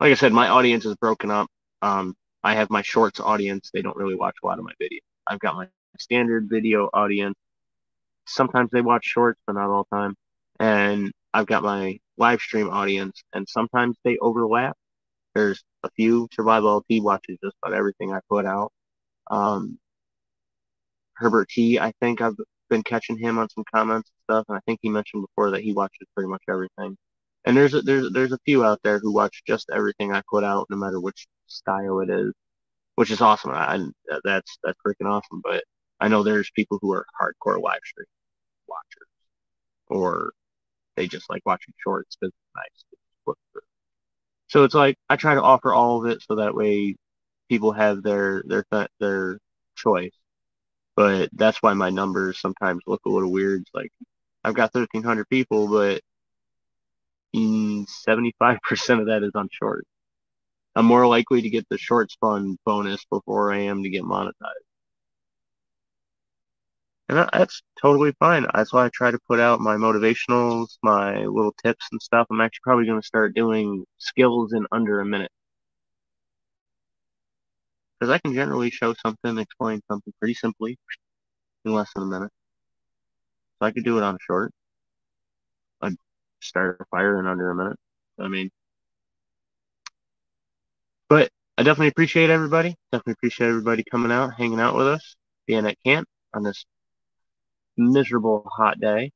Like I said, my audience is broken up. I have my shorts audience. They don't really watch a lot of my video. I've got my standard video audience. Sometimes they watch shorts, but not all the time. And I've got my live stream audience, and sometimes they overlap. There's a few. Survival LT watches just about everything I put out. Herbert T, I think I've been catching him on some comments and stuff, and I think he mentioned before that he watches pretty much everything. And there's a few out there who watch just everything I put out, no matter which style it is, which is awesome. That's freaking awesome. But I know there's people who are hardcore live stream watchers, or they just like watching shorts because it's nice. So it's like I try to offer all of it so that way people have their choice. But that's why my numbers sometimes look a little weird. It's like I've got 1,300 people, but 75% of that is on shorts. I'm more likely to get the shorts fund bonus before I am to get monetized. And that's totally fine. That's why I try to put out my motivationals, my little tips and stuff. I'm actually probably going to start doing skills in under a minute. Because I can generally show something, explain something pretty simply in less than a minute. So I could do it on a short. I'd start a fire in under a minute. I mean, but I definitely appreciate everybody. Definitely appreciate everybody coming out, hanging out with us, being at camp on this miserable hot day.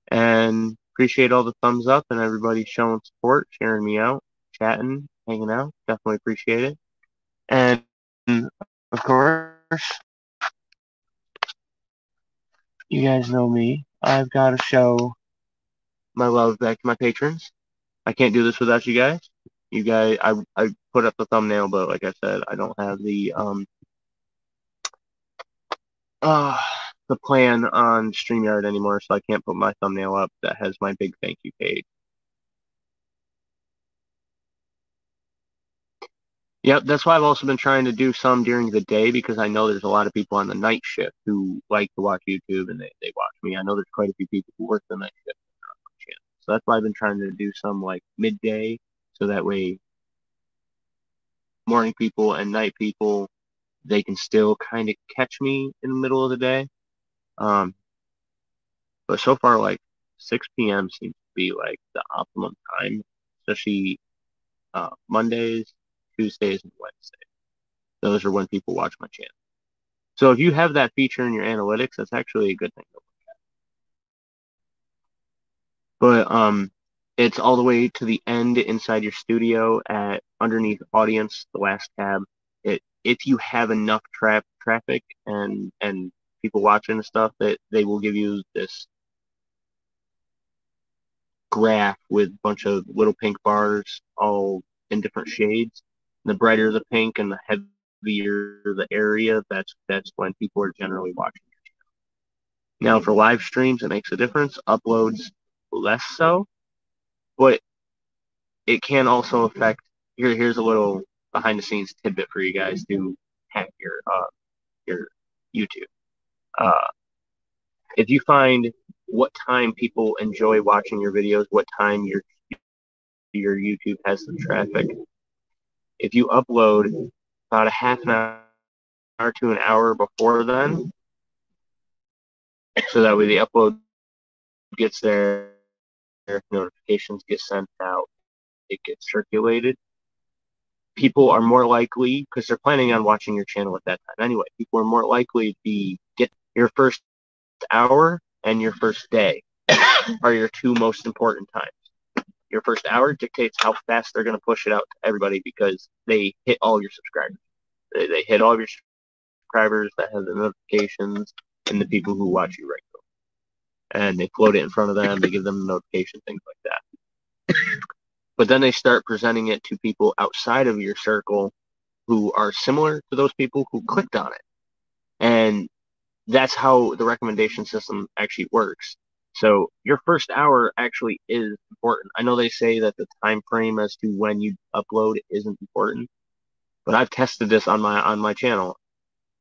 And appreciate all the thumbs up and everybody showing support, sharing me out, chatting, hanging out. Definitely appreciate it. And of course, you guys know me. I've got to show my love back to my patrons. I can't do this without you guys. You guys, I put up the thumbnail, but like I said, I don't have the the plan on StreamYard anymore, so I can't put my thumbnail up that has my big thank you page. Yep, that's why I've also been trying to do some during the day, because I know there's a lot of people on the night shift who like to watch YouTube and they watch me. I know there's quite a few people who work the night shift on my channel. So that's why I've been trying to do some like midday, so that way morning people and night people, they can still kind of catch me in the middle of the day. But so far, like 6 p.m. seems to be like the optimum time, especially Mondays, Tuesdays, and Wednesdays. Those are when people watch my channel. So if you have that feature in your analytics, that's actually a good thing to look at. But it's all the way to the end inside your studio at underneath audience, the last tab. If you have enough traffic and people watching and stuff, that they will give you this graph with a bunch of little pink bars all in different shades. And the brighter the pink and the heavier the area, that's when people are generally watching. Now for live streams, it makes a difference. Uploads, less so, but it can also affect. Here's a little behind the scenes tidbit for you guys to hack your YouTube. If you find what time people enjoy watching your videos, what time your YouTube has the traffic, if you upload about a half an hour to an hour before then, so that way the upload gets there, notifications get sent out, it gets circulated, people are more likely, because they're planning on watching your channel at that time anyway, people are more likely to get your first hour and your first day are your two most important times. Your first hour dictates how fast they're going to push it out to everybody, because they hit all your subscribers. They hit all of your subscribers that have the notifications and the people who watch you regularly. And they float it in front of them. They give them the notification, things like that. But then they start presenting it to people outside of your circle who are similar to those people who clicked on it. And that's how the recommendation system actually works. So your first hour actually is important. I know they say that the time frame as to when you upload isn't important, but I've tested this on my channel.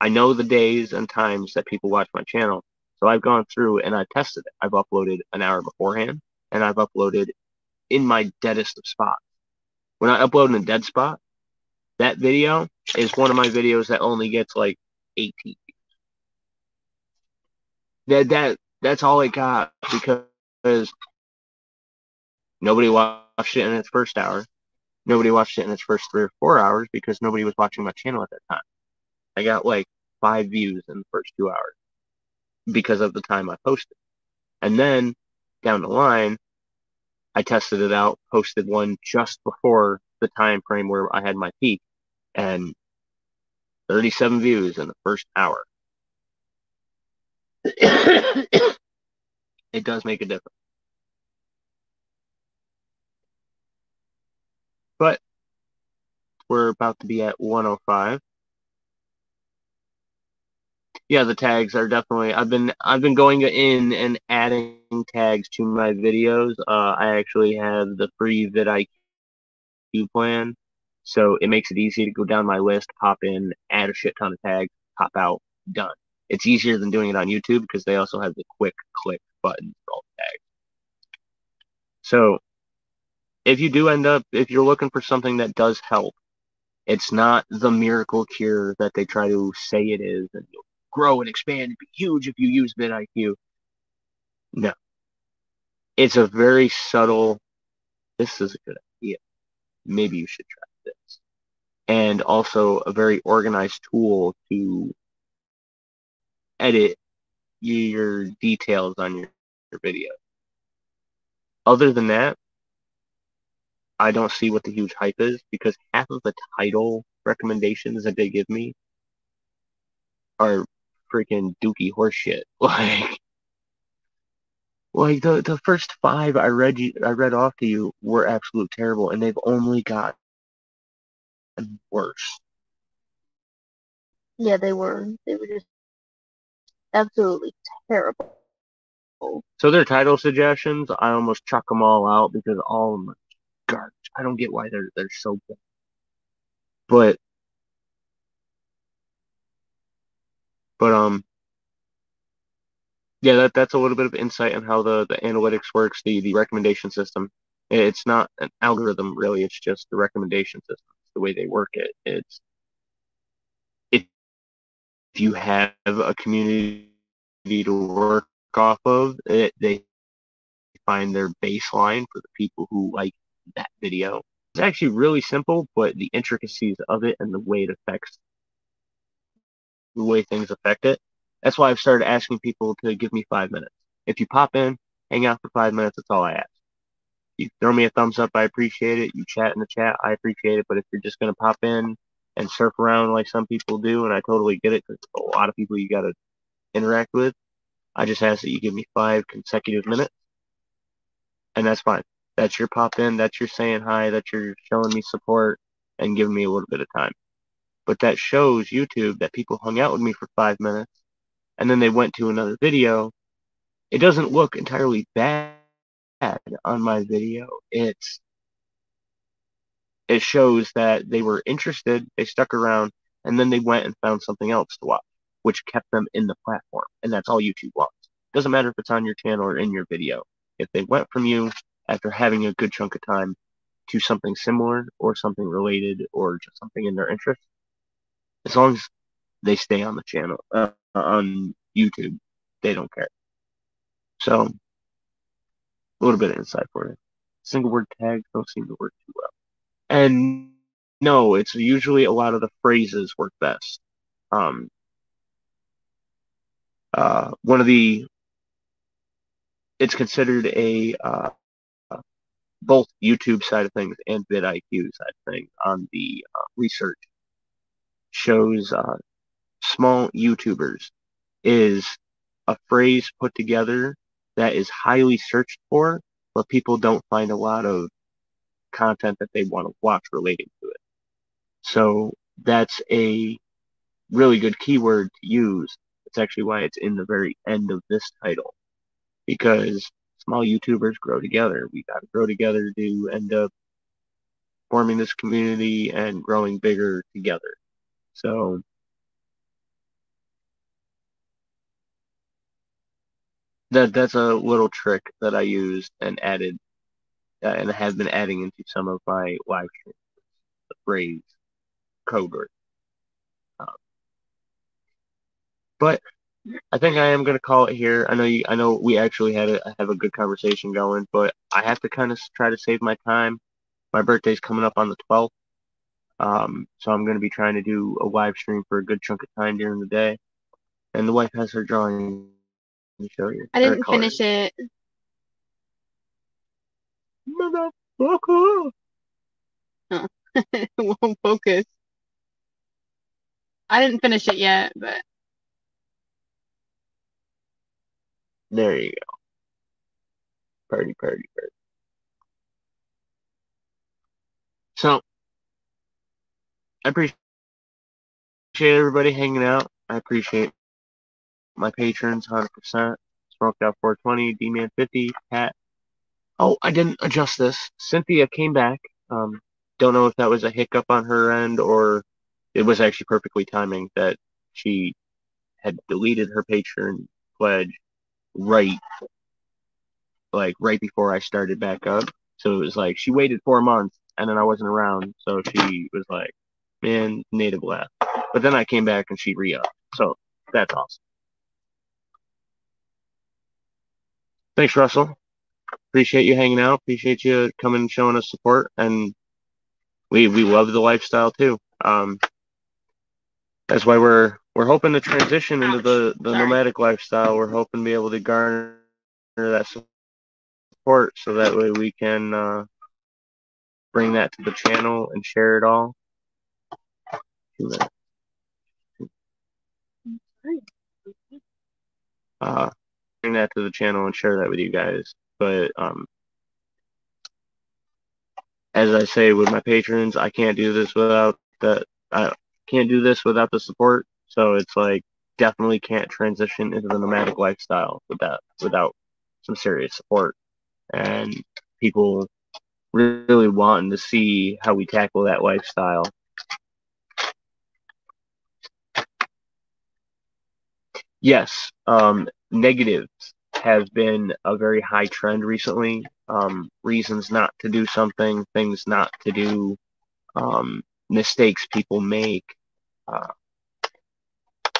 I know the days and times that people watch my channel, so I've gone through and I've tested it. I've uploaded an hour beforehand, and I've uploaded in my deadest of spots. When I upload in a dead spot, that video is one of my videos that only gets like 18. That's all it got, because nobody watched it in its first hour. Nobody watched it in its first 3 or 4 hours, because nobody was watching my channel at that time. I got like 5 views in the first 2 hours because of the time I posted. And then down the line, I tested it out, posted one just before the time frame where I had my peak, and 37 views in the first hour. It does make a difference. But we're about to be at 105. Yeah, the tags are definitely. I've been going in and adding tags to my videos. I actually have the free vidIQ plan, so it makes it easy to go down my list, pop in, add a shit ton of tags, pop out, done. It's easier than doing it on YouTube, because they also have the quick click button for all the tags. So if you're looking for something that does help, it's not the miracle cure that they try to say it is, and you'll grow and expand and be huge if you use vidIQ. No. It's a very subtle, this is a good idea. Maybe you should try this. And also a very organized tool to edit your details on your video. Other than that, I don't see what the huge hype is, because half of the title recommendations that they give me are freaking dookie horseshit. Like the first 5 I read off to you were absolute terrible, and they've only gotten worse. Yeah, they were. They were just absolutely terrible. So their title suggestions, I almost chuck them all out because all of them are garbage. I don't get why they're so good. But yeah, that's a little bit of insight on how the analytics works, the recommendation system. It's not an algorithm really, it's just the recommendation system. It's the way they work it. It's if you have a community to work off of, they find their baseline for the people who like that video. It's actually really simple, but the intricacies of it and the way it affects the way things affect it. That's why I've started asking people to give me 5 minutes. If you pop in, hang out for 5 minutes, that's all I ask. You throw me a thumbs up, I appreciate it. You chat in the chat, I appreciate it. But if you're just gonna pop in and surf around like some people do, and I totally get it, because a lot of people you gotta interact with, I just ask that you give me 5 consecutive minutes, and that's fine. That's your pop in, that's your saying hi, that's your showing me support and giving me a little bit of time. But that shows YouTube that people hung out with me for 5 minutes and then they went to another video. It doesn't look entirely bad on my video. It shows that they were interested, they stuck around, and then they went and found something else to watch, which kept them in the platform. And that's all YouTube wants. Doesn't matter if it's on your channel or in your video. If they went from you after having a good chunk of time to something similar or something related or just something in their interest, as long as they stay on the channel, on YouTube, they don't care. So, a little bit of insight for you. Single word tags don't seem to work too well. And no, it's usually a lot of the phrases work best. One of the, it's considered a, both YouTube side of things and vidIQ side of things on the research shows small YouTubers is a phrase put together that is highly searched for, but people don't find a lot of content that they want to watch relating to it. So that's a really good keyword to use. It's actually why it's in the very end of this title, because small YouTubers grow together. We got to grow together to end up forming this community and growing bigger together. So that's a little trick that I used and added, and I have been adding into some of my live streams. The phrase code word. But I think I am going to call it here. I know we actually have a good conversation going, but I have to kind of try to save my time. My birthday's coming up on the 12th. So I'm going to be trying to do a live stream for a good chunk of time during the day. And the wife has her drawing to show you. I didn't finish it. Motherfucker. Oh. It won't focus. I didn't finish it yet, but There you go. Party, party, party. So I appreciate everybody hanging out. I appreciate my patrons 100%. Smoked Out 420, D-Man 50, Pat. Oh, I didn't adjust this. Cynthia came back. Don't know if that was a hiccup on her end or it was actually perfectly timing that she had deleted her patron pledge right before I started back up. So it was like she waited 4 months and then I wasn't around. So she was like, man, native left. But then I came back and she re-upped. So that's awesome. Thanks, Russell. Appreciate you hanging out. Appreciate you coming and showing us support. And we love the lifestyle too. That's why we're hoping to transition into the nomadic lifestyle. We're hoping to be able to garner that support so that way we can bring that to the channel and share it all. Bring that to the channel and share that with you guys. But as I say with my patrons, I can't do this without the support. So it's like definitely can't transition into the nomadic lifestyle without some serious support and people really wanting to see how we tackle that lifestyle. Yes, negatives has been a very high trend recently. Reasons not to do something, things not to do, mistakes people make. Uh,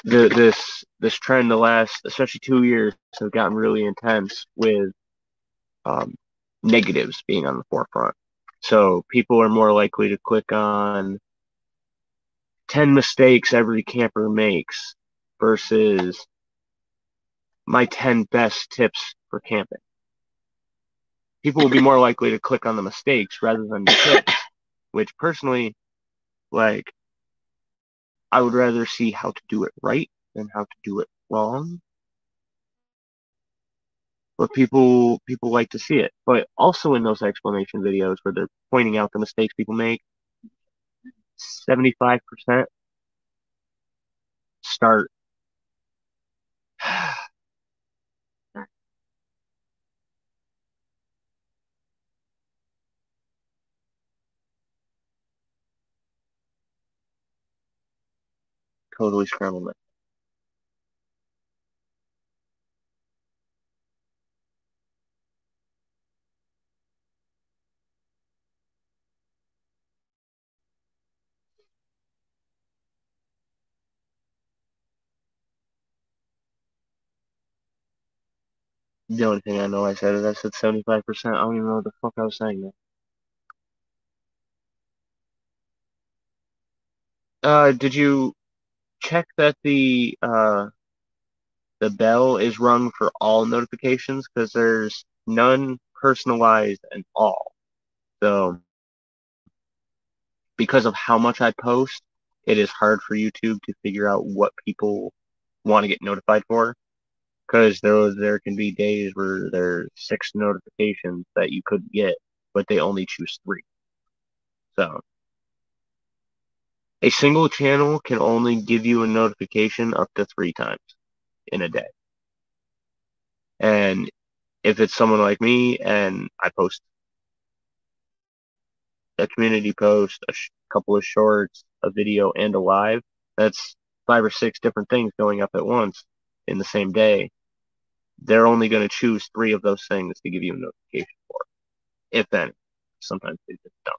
this trend the last, especially 2 years, has gotten really intense with um, negatives being on the forefront. So people are more likely to click on 10 mistakes every camper makes versus my 10 best tips for camping. People will be more likely to click on the mistakes rather than the tips, which personally, like, I would rather see how to do it right than how to do it wrong. But people like to see it. But also in those explanation videos where they're pointing out the mistakes people make, 75% start totally scrambled it. The only thing I know I said is I said 75%. I don't even know what the fuck I was saying there. Did you check that the bell is rung for all notifications? Because there's none personalized and all. So because of how much I post, it is hard for YouTube to figure out what people want to get notified for. Because there can be days where there's 6 notifications that you could get, but they only choose 3. So a single channel can only give you a notification up to 3 times in a day. And if it's someone like me and I post a community post, couple of shorts, a video, and a live, that's 5 or 6 different things going up at once in the same day. They're only going to choose 3 of those things to give you a notification for, if any. Sometimes they just don't.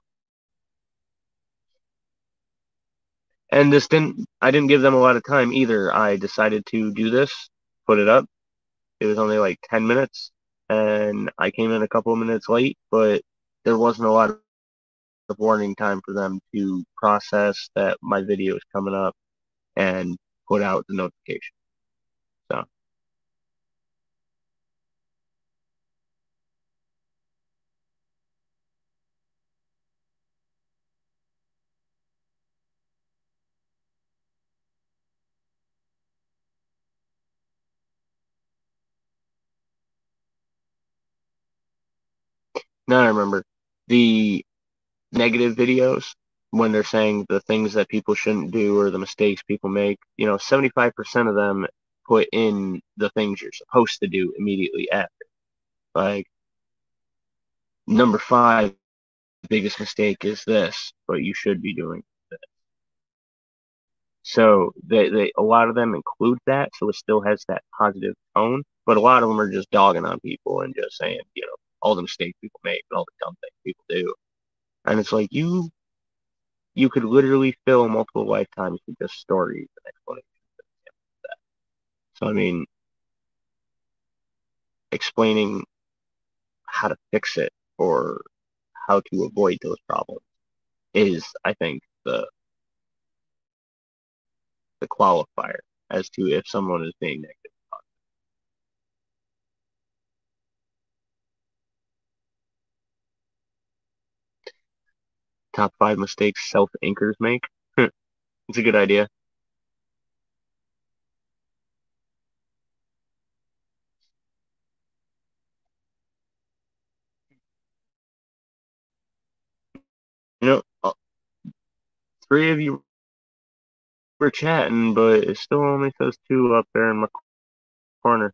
And I didn't give them a lot of time either. I decided to do this, put it up. It was only like 10 minutes, and I came in a couple of minutes late, but there wasn't a lot of warning time for them to process that my video is coming up and put out the notification. So now I remember the negative videos when they're saying the things that people shouldn't do or the mistakes people make, 75% of them put in the things you're supposed to do immediately after. Like, number 5, biggest mistake is this, but you should be doing this. So a lot of them include that, so it still has that positive tone, but a lot of them are just dogging on people and just saying, all the mistakes people make and all the dumb things people do. And it's like you could literally fill multiple lifetimes with just stories and explanations. So I mean, explaining how to fix it or how to avoid those problems is, I think, the qualifier as to if someone is being negative. Top 5 mistakes self-anchors make. It's a good idea. You know, 3 of you we're chatting, but it still only says 2 up there in my corner.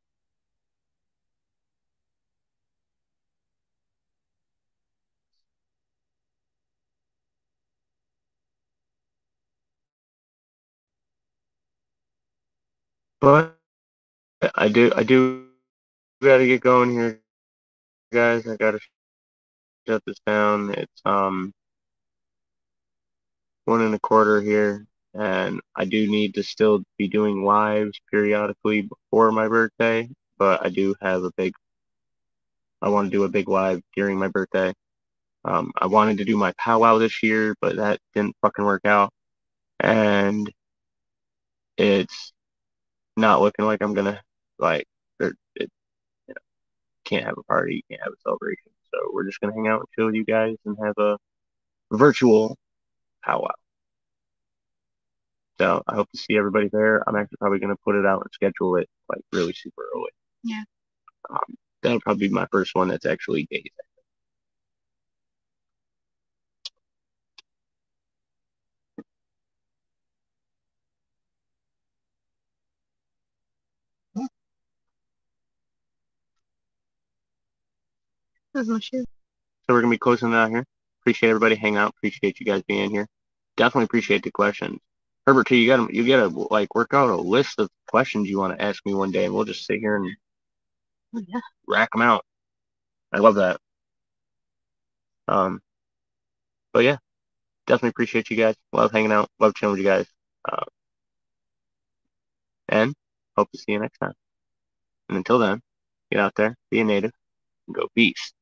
But I do gotta get going here, guys. I gotta shut this down. It's 1:15 here, and I do need to still be doing lives periodically before my birthday. But I do have I want to do a big live during my birthday. I wanted to do my powwow this year, but that didn't fucking work out, and it's not looking like I'm gonna like. It, can't have a party, you can't have a celebration. So we're just gonna hang out and chill with you guys and have a virtual powwow. So I hope to see everybody there. I'm actually probably gonna put it out and schedule it like really super early. Yeah. That'll probably be my first one that's actually days. That's my shoe. So we're gonna be closing it out here. Appreciate everybody hanging out. Appreciate you guys being here. Definitely appreciate the questions. Herbert, too, you gotta like work out a list of questions you want to ask me one day, and we'll just sit here and rack them out. I love that. But yeah, definitely appreciate you guys. Love hanging out. Love chilling with you guys. And hope to see you next time. And until then, get out there, be a native, and go beast.